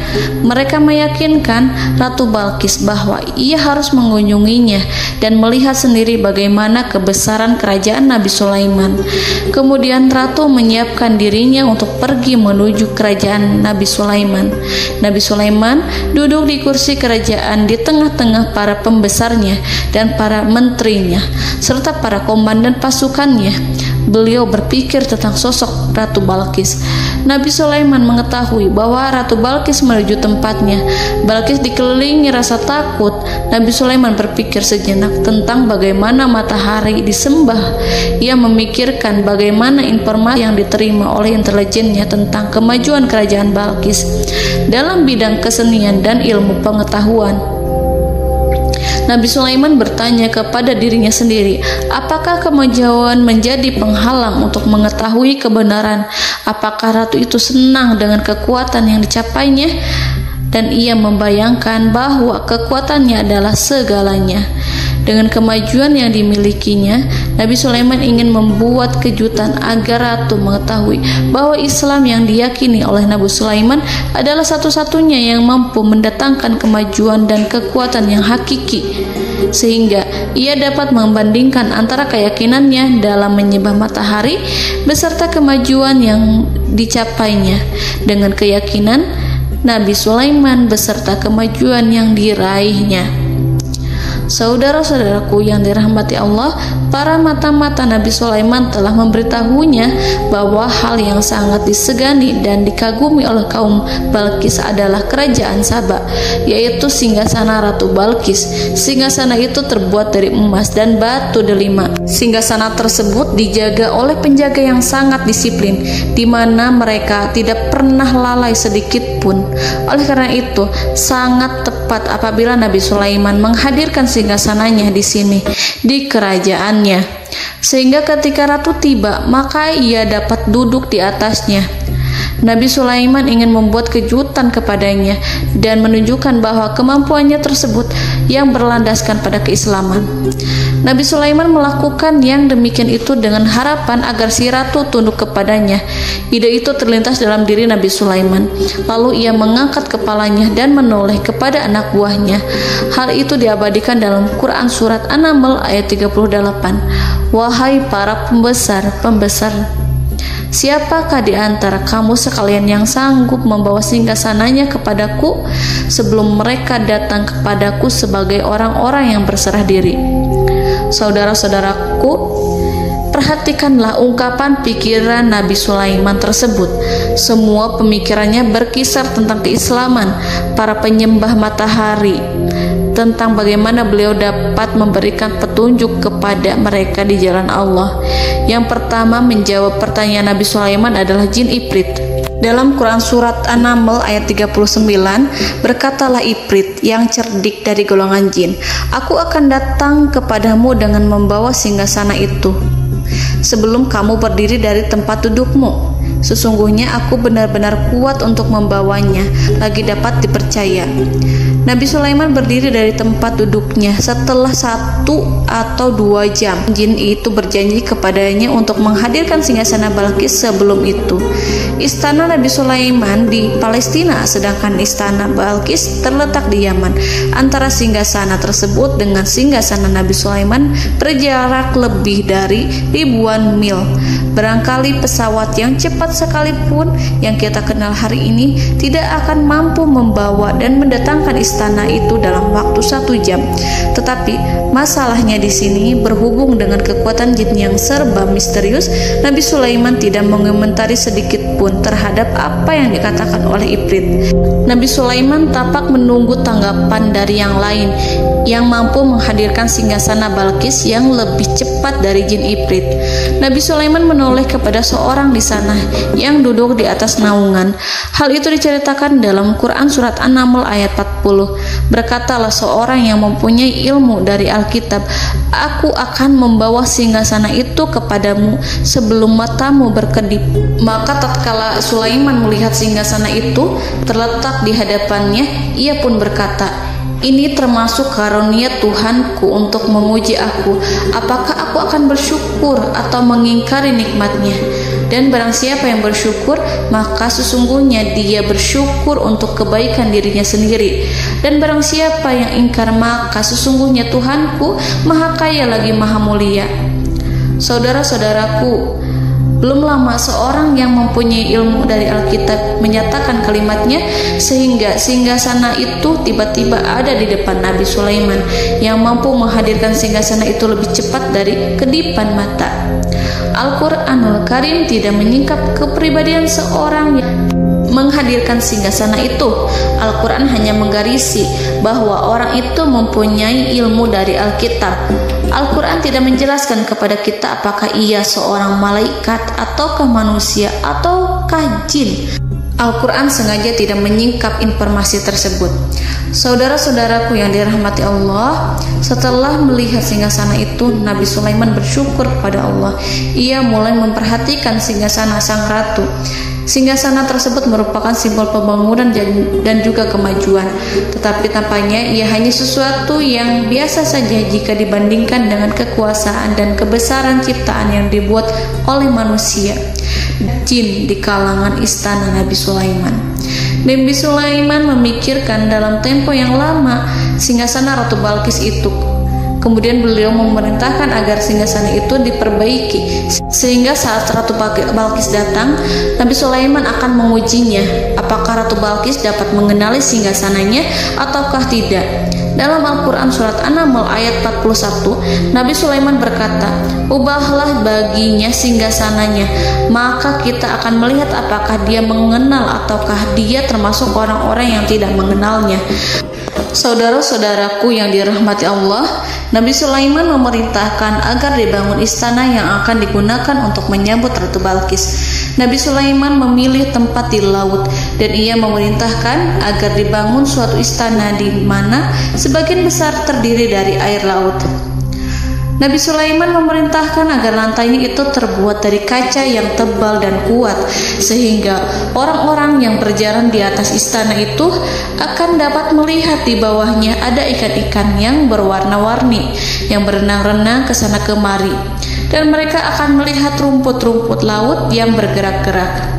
Mereka meyakinkan Ratu Balqis bahwa ia harus mengunjunginya dan melihat sendiri bagaimana kebesaran kerajaan Nabi Sulaiman. Kemudian ratu menyiapkan dirinya untuk pergi menuju kerajaan Nabi Sulaiman. Nabi Sulaiman duduk di kursi kerajaan di tengah-tengah para pembesarnya dan para menterinya serta para komandan pasukannya. Beliau berpikir tentang sosok Ratu Balqis. Nabi Sulaiman mengetahui bahwa Ratu Balqis menuju tempatnya. Balqis dikelilingi rasa takut. Nabi Sulaiman berpikir sejenak tentang bagaimana matahari disembah. Ia memikirkan bagaimana informasi yang diterima oleh intelijennya tentang kemajuan kerajaan Balqis dalam bidang kesenian dan ilmu pengetahuan. Nabi Sulaiman bertanya kepada dirinya sendiri, apakah kemajuan menjadi penghalang untuk mengetahui kebenaran? Apakah ratu itu senang dengan kekuatan yang dicapainya? Dan ia membayangkan bahwa kekuatannya adalah segalanya. Dengan kemajuan yang dimilikinya, Nabi Sulaiman ingin membuat kejutan agar ratu mengetahui bahwa Islam yang diyakini oleh Nabi Sulaiman adalah satu-satunya yang mampu mendatangkan kemajuan dan kekuatan yang hakiki, sehingga ia dapat membandingkan antara keyakinannya dalam menyembah matahari beserta kemajuan yang dicapainya dengan keyakinan Nabi Sulaiman beserta kemajuan yang diraihnya. Saudara-saudaraku yang dirahmati Allah, para mata-mata Nabi Sulaiman telah memberitahunya bahwa hal yang sangat disegani dan dikagumi oleh kaum Balkis adalah kerajaan Saba, yaitu singgasana Ratu Balkis. Singgasana itu terbuat dari emas dan batu delima. Singgasana tersebut dijaga oleh penjaga yang sangat disiplin, di mana mereka tidak pernah lalai sedikit pun. Oleh karena itu, sangat tepat apabila Nabi Sulaiman menghadirkan singgasananya di sini, di kerajaannya, sehingga ketika ratu tiba, maka ia dapat duduk di atasnya. Nabi Sulaiman ingin membuat kejutan kepadanya dan menunjukkan bahwa kemampuannya tersebut yang berlandaskan pada keislaman. Nabi Sulaiman melakukan yang demikian itu dengan harapan agar si ratu tunduk kepadanya. Ide itu terlintas dalam diri Nabi Sulaiman. Lalu ia mengangkat kepalanya dan menoleh kepada anak buahnya. Hal itu diabadikan dalam Quran surat An-Naml ayat 38. Wahai para pembesar, siapakah di antara kamu sekalian yang sanggup membawa singgasananya kepadaku sebelum mereka datang kepadaku sebagai orang-orang yang berserah diri? Saudara-saudaraku, perhatikanlah ungkapan pikiran Nabi Sulaiman tersebut. Semua pemikirannya berkisar tentang keislaman, para penyembah matahari, tentang bagaimana beliau dapat memberikan petunjuk kepada mereka di jalan Allah. Yang pertama menjawab pertanyaan Nabi Sulaiman adalah jin Ifrit. Dalam Quran surat An-Naml ayat 39, berkatalah Ifrit yang cerdik dari golongan jin, aku akan datang kepadamu dengan membawa singgasana itu sebelum kamu berdiri dari tempat dudukmu. Sesungguhnya aku benar-benar kuat untuk membawanya, lagi dapat dipercaya. Nabi Sulaiman berdiri dari tempat duduknya setelah 1 atau 2 jam. Jin itu berjanji kepadanya untuk menghadirkan singgasana Balkis sebelum itu. Istana Nabi Sulaiman di Palestina, sedangkan istana Balkis terletak di Yaman. Antara singgasana tersebut dengan singgasana Nabi Sulaiman berjarak lebih dari ribuan mil. Barangkali pesawat yang cepat sekalipun yang kita kenal hari ini tidak akan mampu membawa dan mendatangkan istana itu dalam waktu 1 jam. Tetapi masalahnya di sini berhubung dengan kekuatan jin yang serba misterius. Nabi Sulaiman tidak mengomentari sedikit pun terhadap apa yang dikatakan oleh Ifrit. Nabi Sulaiman tampak menunggu tanggapan dari yang lain yang mampu menghadirkan singgasana Balkis yang lebih cepat dari jin Ifrit. Nabi Sulaiman menoleh kepada seorang di sana yang duduk di atas naungan. Hal itu diceritakan dalam Quran surat An-Naml ayat 40. Berkatalah seorang yang mempunyai ilmu dari Alkitab, aku akan membawa singgasana itu kepadamu sebelum matamu berkedip. Maka tatkala Sulaiman melihat singgasana itu terletak di hadapannya, ia pun berkata, ini termasuk karunia Tuhanku untuk menguji aku. Apakah aku akan bersyukur atau mengingkari nikmatnya? Dan barang siapa yang bersyukur, maka sesungguhnya dia bersyukur untuk kebaikan dirinya sendiri. Dan barang siapa yang ingkar, maka sesungguhnya Tuhanku maha kaya lagi maha mulia. Saudara-saudaraku, belum lama seorang yang mempunyai ilmu dari Alkitab menyatakan kalimatnya, sehingga singgasana itu tiba-tiba ada di depan Nabi Sulaiman yang mampu menghadirkan singgasana itu lebih cepat dari kedipan mata. Al-Quranul Karim tidak menyingkap kepribadian seorang yang menghadirkan singgasana itu. Al-Quran hanya menggarisi bahwa orang itu mempunyai ilmu dari Alkitab. Al-Quran tidak menjelaskan kepada kita apakah ia seorang malaikat ataukah manusia ataukah jin. Al-Quran sengaja tidak menyingkap informasi tersebut. Saudara-saudaraku yang dirahmati Allah, setelah melihat singgasana itu, Nabi Sulaiman bersyukur kepada Allah. Ia mulai memperhatikan singgasana sang ratu. Singgasana tersebut merupakan simbol pembangunan dan juga kemajuan, tetapi tampaknya ia hanya sesuatu yang biasa saja jika dibandingkan dengan kekuasaan dan kebesaran ciptaan yang dibuat oleh manusia jin di kalangan istana Nabi Sulaiman. Nabi Sulaiman memikirkan dalam tempo yang lama singgasana Ratu Balkis itu. Kemudian beliau memerintahkan agar singgasana itu diperbaiki, sehingga saat Ratu Balkis datang, Nabi Sulaiman akan mengujinya apakah Ratu Balkis dapat mengenali singgasananya ataukah tidak. Dalam Al-Quran surat An-Naml ayat 41, Nabi Sulaiman berkata, "Ubahlah baginya singgasananya, maka kita akan melihat apakah dia mengenal ataukah dia termasuk orang-orang yang tidak mengenalnya." Saudara-saudaraku yang dirahmati Allah, Nabi Sulaiman memerintahkan agar dibangun istana yang akan digunakan untuk menyambut Ratu Balqis. Nabi Sulaiman memilih tempat di laut dan ia memerintahkan agar dibangun suatu istana di mana sebagian besar terdiri dari air laut. Nabi Sulaiman memerintahkan agar lantainya itu terbuat dari kaca yang tebal dan kuat, sehingga orang-orang yang berjalan di atas istana itu akan dapat melihat di bawahnya ada ikan-ikan yang berwarna-warni yang berenang-renang ke sana kemari, dan mereka akan melihat rumput-rumput laut yang bergerak-gerak.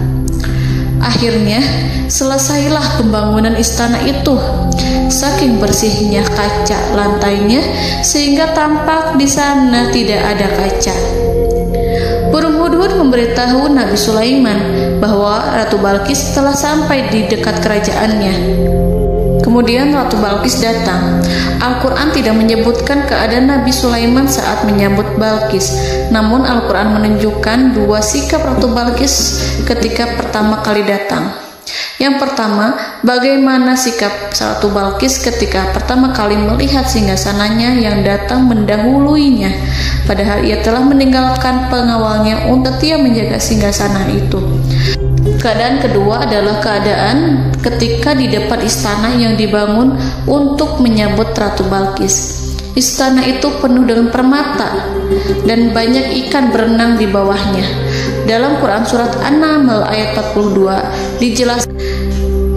Akhirnya, selesailah pembangunan istana itu. Saking bersihnya kaca lantainya sehingga tampak di sana tidak ada kaca. Burung hudhud memberitahu Nabi Sulaiman bahwa Ratu Balqis telah sampai di dekat kerajaannya. Kemudian Ratu Balqis datang. Al-Quran tidak menyebutkan keadaan Nabi Sulaiman saat menyambut Balqis, namun Al-Quran menunjukkan dua sikap Ratu Balqis ketika pertama kali datang. Yang pertama, bagaimana sikap Ratu Balqis ketika pertama kali melihat singgasananya yang datang mendahuluinya, padahal ia telah meninggalkan pengawalnya untuk setia menjaga singgasana itu. Keadaan kedua adalah keadaan ketika di depan istana yang dibangun untuk menyambut Ratu Balqis. Istana itu penuh dengan permata dan banyak ikan berenang di bawahnya. Dalam Quran surat An-Naml ayat 42 dijelaskan,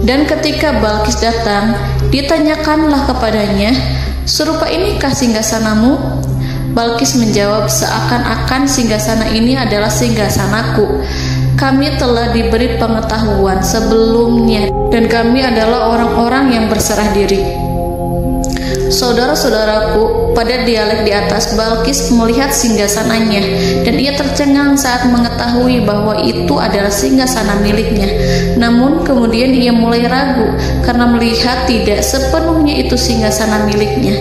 dan ketika Balqis datang, ditanyakanlah kepadanya, "Serupa inikah singgasanamu?" Balqis menjawab, "Seakan-akan singgasana ini adalah singgasanaku. Kami telah diberi pengetahuan sebelumnya dan kami adalah orang-orang yang berserah diri." Saudara-saudaraku, pada dialek di atas, Balqis melihat singgasananya dan ia tercengang saat mengetahui bahwa itu adalah singgasana miliknya. Namun kemudian ia mulai ragu karena melihat tidak sepenuhnya itu singgasana miliknya.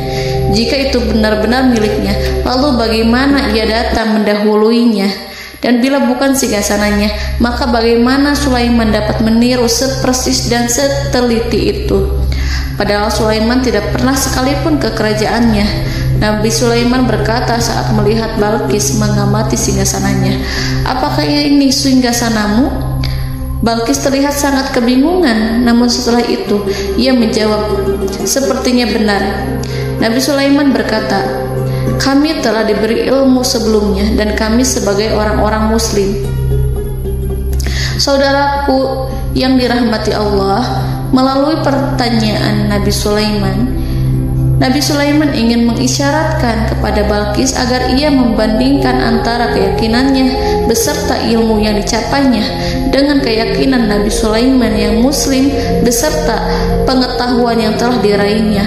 Jika itu benar-benar miliknya, lalu bagaimana ia datang mendahuluinya? Dan bila bukan singgasananya, maka bagaimana Sulaiman dapat meniru sepersis dan seteliti itu? Padahal Sulaiman tidak pernah sekalipun ke kerajaannya. Nabi Sulaiman berkata saat melihat Balqis mengamati singgasananya, "Apakah ini singgasanamu?" Balqis terlihat sangat kebingungan, namun setelah itu ia menjawab, "Sepertinya benar." Nabi Sulaiman berkata, "Kami telah diberi ilmu sebelumnya dan kami sebagai orang-orang muslim." Saudaraku yang dirahmati Allah, melalui pertanyaan Nabi Sulaiman ingin mengisyaratkan kepada Balqis agar ia membandingkan antara keyakinannya beserta ilmu yang dicapainya dengan keyakinan Nabi Sulaiman yang muslim beserta pengetahuan yang telah diraihnya.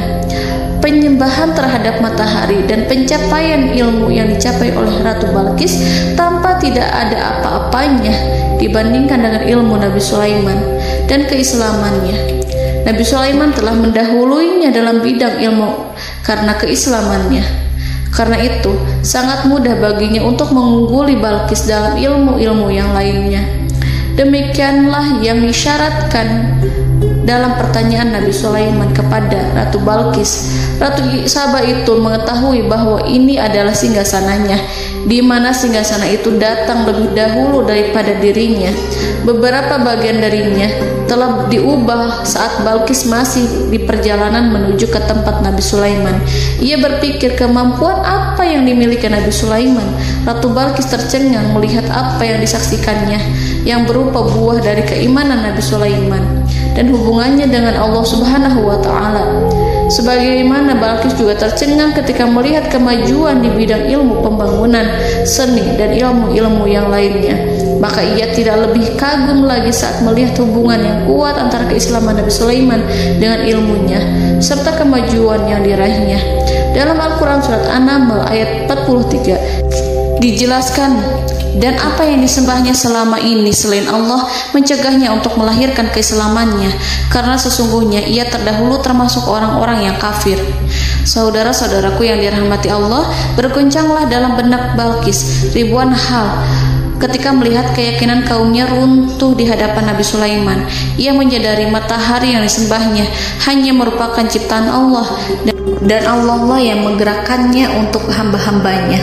Penyembahan terhadap matahari dan pencapaian ilmu yang dicapai oleh Ratu Balqis tanpa tidak ada apa-apanya dibandingkan dengan ilmu Nabi Sulaiman dan keislamannya. Nabi Sulaiman telah mendahuluinya dalam bidang ilmu karena keislamannya. Karena itu, sangat mudah baginya untuk mengungguli Balqis dalam ilmu-ilmu yang lainnya. Demikianlah yang disyaratkan dalam pertanyaan Nabi Sulaiman kepada Ratu Balqis. Ratu Saba itu mengetahui bahwa ini adalah singgasananya, di mana singgasana itu datang lebih dahulu daripada dirinya. Beberapa bagian darinya telah diubah saat Balqis masih di perjalanan menuju ke tempat Nabi Sulaiman. Ia berpikir kemampuan apa yang dimiliki Nabi Sulaiman. Ratu Balqis tercengang melihat apa yang disaksikannya, yang berupa buah dari keimanan Nabi Sulaiman dan hubungannya dengan Allah Subhanahu wa Ta'ala. Sebagaimana Balqis juga tercengang ketika melihat kemajuan di bidang ilmu pembangunan, seni, dan ilmu-ilmu yang lainnya. Maka ia tidak lebih kagum lagi saat melihat hubungan yang kuat antara keislaman Nabi Sulaiman dengan ilmunya, serta kemajuan yang diraihnya. Dalam Al-Quran surat An-Naml ayat 43 dijelaskan Dan apa yang disembahnya selama ini selain Allah mencegahnya untuk melahirkan keislamannya, karena sesungguhnya ia terdahulu termasuk orang-orang yang kafir. Saudara-saudaraku yang dirahmati Allah, bergoncanglah dalam benak Balqis ribuan hal ketika melihat keyakinan kaumnya runtuh di hadapan Nabi Sulaiman. Ia menyadari matahari yang disembahnya hanya merupakan ciptaan Allah, dan Allah lah yang menggerakkannya untuk hamba-hambanya.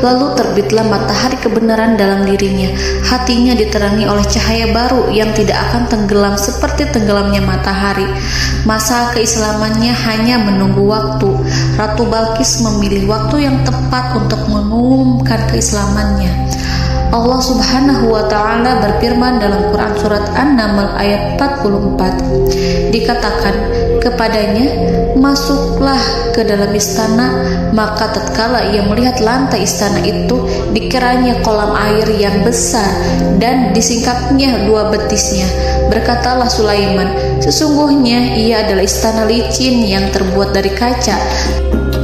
Lalu terbitlah matahari kebenaran dalam dirinya. Hatinya diterangi oleh cahaya baru yang tidak akan tenggelam seperti tenggelamnya matahari. Masa keislamannya hanya menunggu waktu. Ratu Balqis memilih waktu yang tepat untuk mengumumkan keislamannya. Allah Subhanahu wa Ta'ala berfirman dalam Quran Surat An-Naml ayat 44. Dikatakan kepadanya, masuklah ke dalam istana. Maka tatkala ia melihat lantai istana itu, dikiranya kolam air yang besar dan disingkapnya dua betisnya. Berkatalah Sulaiman, sesungguhnya ia adalah istana licin yang terbuat dari kaca.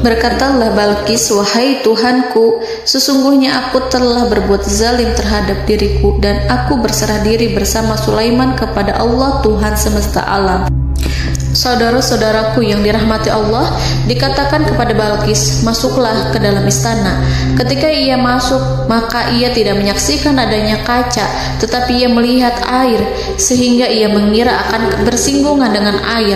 Berkatalah Balqis, wahai Tuhanku, sesungguhnya aku telah berbuat zalim terhadap diriku, dan aku berserah diri bersama Sulaiman kepada Allah Tuhan semesta alam. Saudara-saudaraku yang dirahmati Allah, dikatakan kepada Balqis, masuklah ke dalam istana. Ketika ia masuk, maka ia tidak menyaksikan adanya kaca, tetapi ia melihat air, sehingga ia mengira akan bersinggungan dengan air.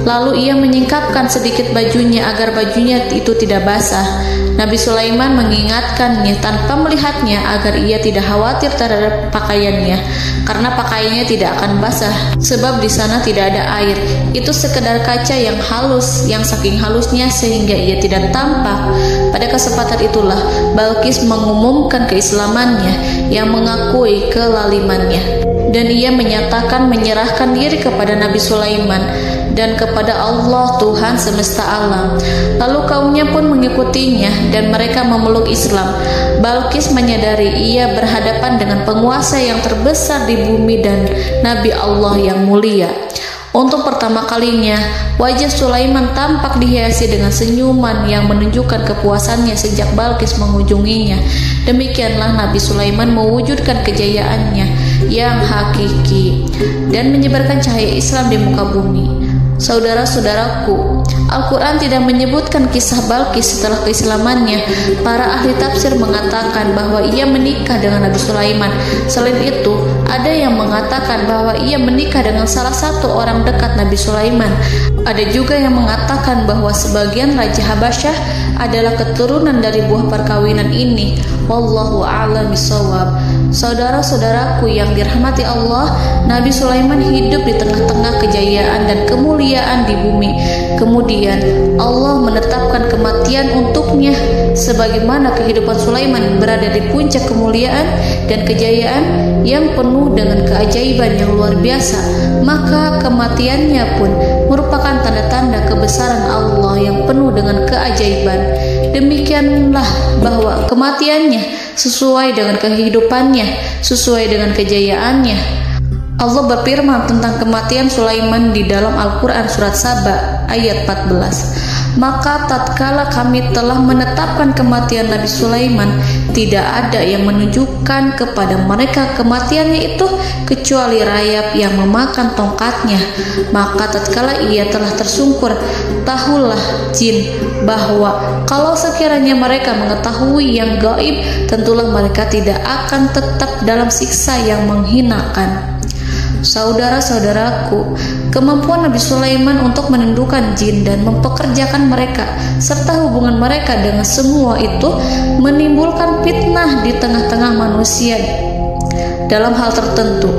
Lalu ia menyingkapkan sedikit bajunya agar bajunya itu tidak basah. Nabi Sulaiman mengingatkannya tanpa melihatnya agar ia tidak khawatir terhadap pakaiannya, karena pakaiannya tidak akan basah, sebab di sana tidak ada air. Itu sekedar kaca yang halus, yang saking halusnya sehingga ia tidak tampak. Pada kesempatan itulah Balqis mengumumkan keislamannya yang mengakui kelalimannya, dan ia menyatakan menyerahkan diri kepada Nabi Sulaiman dan kepada Allah Tuhan semesta alam. Lalu kaumnya pun mengikutinya dan mereka memeluk Islam. Balqis menyadari ia berhadapan dengan penguasa yang terbesar di bumi dan Nabi Allah yang mulia. Untuk pertama kalinya, wajah Sulaiman tampak dihiasi dengan senyuman yang menunjukkan kepuasannya sejak Balqis mengunjunginya. Demikianlah Nabi Sulaiman mewujudkan kejayaannya yang hakiki dan menyebarkan cahaya Islam di muka bumi. Saudara-saudaraku, Al-Quran tidak menyebutkan kisah Balqis setelah keislamannya. Para ahli tafsir mengatakan bahwa ia menikah dengan Nabi Sulaiman. Selain itu, ada yang mengatakan bahwa ia menikah dengan salah satu orang dekat Nabi Sulaiman. Ada juga yang mengatakan bahwa sebagian Raja Habasyah adalah keturunan dari buah perkawinan ini. Wallahu a'lam bishawab. Saudara-saudaraku yang dirahmati Allah, Nabi Sulaiman hidup di tengah-tengah kejayaan dan kemuliaan di bumi. Kemudian Allah menetapkan kematian untuknya, sebagaimana kehidupan Sulaiman berada di puncak kemuliaan dan kejayaan yang penuh dengan keajaiban yang luar biasa. Maka kematiannya pun merupakan tanda-tanda kebesaran Allah yang penuh dengan keajaiban. Demikianlah bahwa kematiannya sesuai dengan kehidupannya, sesuai dengan kejayaannya. Allah berfirman tentang kematian Sulaiman di dalam Al-Quran Surat Saba ayat 14. Maka tatkala kami telah menetapkan kematian Nabi Sulaiman, tidak ada yang menunjukkan kepada mereka kematiannya itu kecuali rayap yang memakan tongkatnya. Maka tatkala ia telah tersungkur, tahulah jin bahwa kalau sekiranya mereka mengetahui yang gaib, tentulah mereka tidak akan tetap dalam siksa yang menghinakan. Saudara-saudaraku, kemampuan Nabi Sulaiman untuk menundukkan jin dan mempekerjakan mereka serta hubungan mereka dengan semua itu menimbulkan fitnah di tengah-tengah manusia dalam hal tertentu.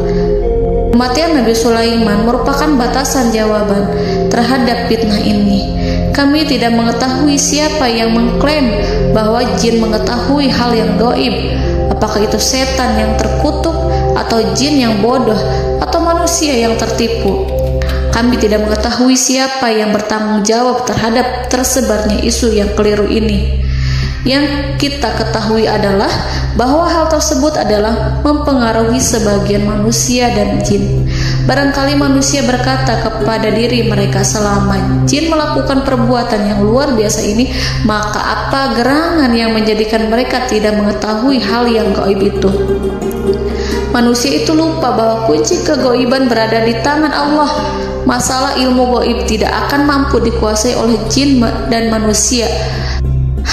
Kematian Nabi Sulaiman merupakan batasan jawaban terhadap fitnah ini. Kami tidak mengetahui siapa yang mengklaim bahwa jin mengetahui hal yang gaib. Apakah itu setan yang terkutuk, atau jin yang bodoh, atau manusia yang tertipu? Kami tidak mengetahui siapa yang bertanggung jawab terhadap tersebarnya isu yang keliru ini. Yang kita ketahui adalah bahwa hal tersebut adalah mempengaruhi sebagian manusia dan jin. Barangkali manusia berkata kepada diri mereka, selama jin melakukan perbuatan yang luar biasa ini, maka apa gerangan yang menjadikan mereka tidak mengetahui hal yang gaib itu? Manusia itu lupa bahwa kunci kegaiban berada di tangan Allah. Masalah ilmu gaib tidak akan mampu dikuasai oleh jin dan manusia.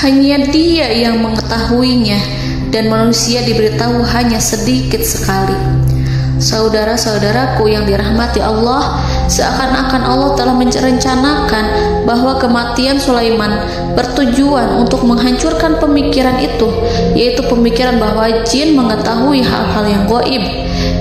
Hanya Dia yang mengetahuinya, dan manusia diberitahu hanya sedikit sekali. Saudara-saudaraku yang dirahmati Allah, seakan-akan Allah telah merencanakan bahwa kematian Sulaiman bertujuan untuk menghancurkan pemikiran itu, yaitu pemikiran bahwa jin mengetahui hal-hal yang gaib.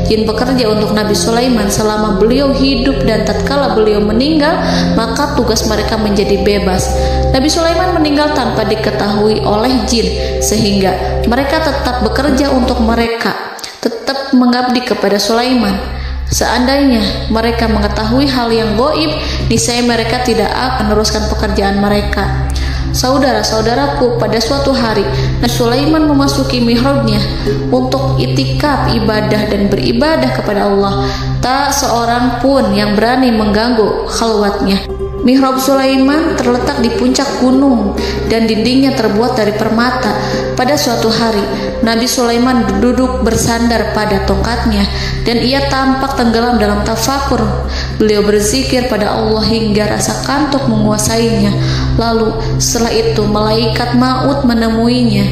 Jin bekerja untuk Nabi Sulaiman selama beliau hidup, dan tatkala beliau meninggal, maka tugas mereka menjadi bebas. Nabi Sulaiman meninggal tanpa diketahui oleh jin, sehingga mereka tetap bekerja untuk mereka, tetap mengabdi kepada Sulaiman. Seandainya mereka mengetahui hal yang gaib, niscaya mereka tidak akan meneruskan pekerjaan mereka. Saudara-saudaraku, pada suatu hari Nabi Sulaiman memasuki mihrabnya untuk itikaf ibadah dan beribadah kepada Allah. Tak seorang pun yang berani mengganggu khalwatnya. Mihrab Sulaiman terletak di puncak gunung dan dindingnya terbuat dari permata. Pada suatu hari, Nabi Sulaiman duduk bersandar pada tongkatnya dan ia tampak tenggelam dalam tafakur. Beliau berzikir pada Allah hingga rasa kantuk menguasainya. Lalu setelah itu malaikat maut menemuinya.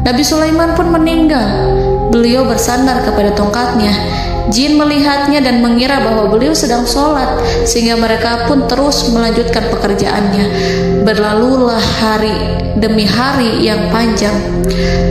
Nabi Sulaiman pun meninggal. Beliau bersandar kepada tongkatnya. Jin melihatnya dan mengira bahwa beliau sedang sholat, sehingga mereka pun terus melanjutkan pekerjaannya. Berlalulah hari demi hari yang panjang.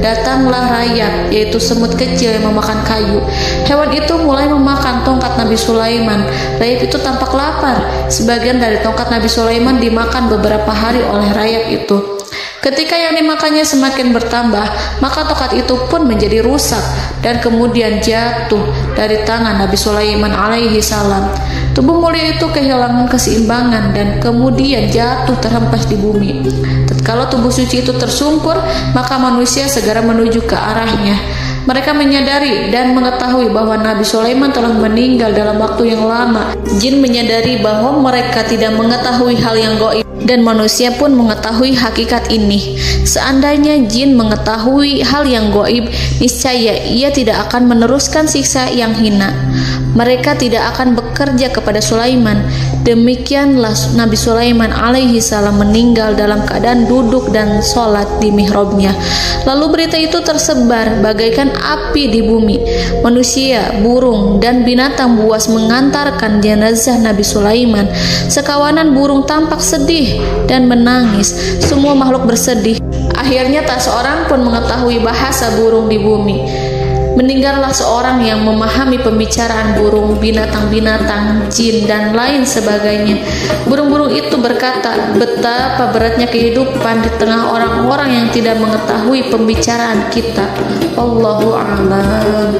Datanglah rayap, yaitu semut kecil yang memakan kayu. Hewan itu mulai memakan tongkat Nabi Sulaiman. Rayap itu tampak lapar. Sebagian dari tongkat Nabi Sulaiman dimakan beberapa hari oleh rayap itu. Ketika yang dimakannya semakin bertambah, maka tongkat itu pun menjadi rusak dan kemudian jatuh dari tangan Nabi Sulaiman alaihi salam. Tubuh mulia itu kehilangan keseimbangan dan kemudian jatuh terhempas di bumi. Tatkala tubuh suci itu tersungkur, maka manusia segera menuju ke arahnya. Mereka menyadari dan mengetahui bahwa Nabi Sulaiman telah meninggal dalam waktu yang lama. Jin menyadari bahwa mereka tidak mengetahui hal yang gaib, dan manusia pun mengetahui hakikat ini. Seandainya jin mengetahui hal yang gaib, niscaya ia tidak akan meneruskan siksa yang hina. Mereka tidak akan bekerja kepada Sulaiman. Demikianlah Nabi Sulaiman alaihi salam meninggal dalam keadaan duduk dan sholat di mihrabnya. Lalu berita itu tersebar bagaikan api di bumi. Manusia, burung, dan binatang buas mengantarkan jenazah Nabi Sulaiman. Sekawanan burung tampak sedih dan menangis. Semua makhluk bersedih. Akhirnya tak seorang pun mengetahui bahasa burung di bumi. Meninggallah seorang yang memahami pembicaraan burung, binatang-binatang, jin, dan lain sebagainya. Burung-burung itu berkata, betapa beratnya kehidupan di tengah orang-orang yang tidak mengetahui pembicaraan kita. Wallahu a'lam.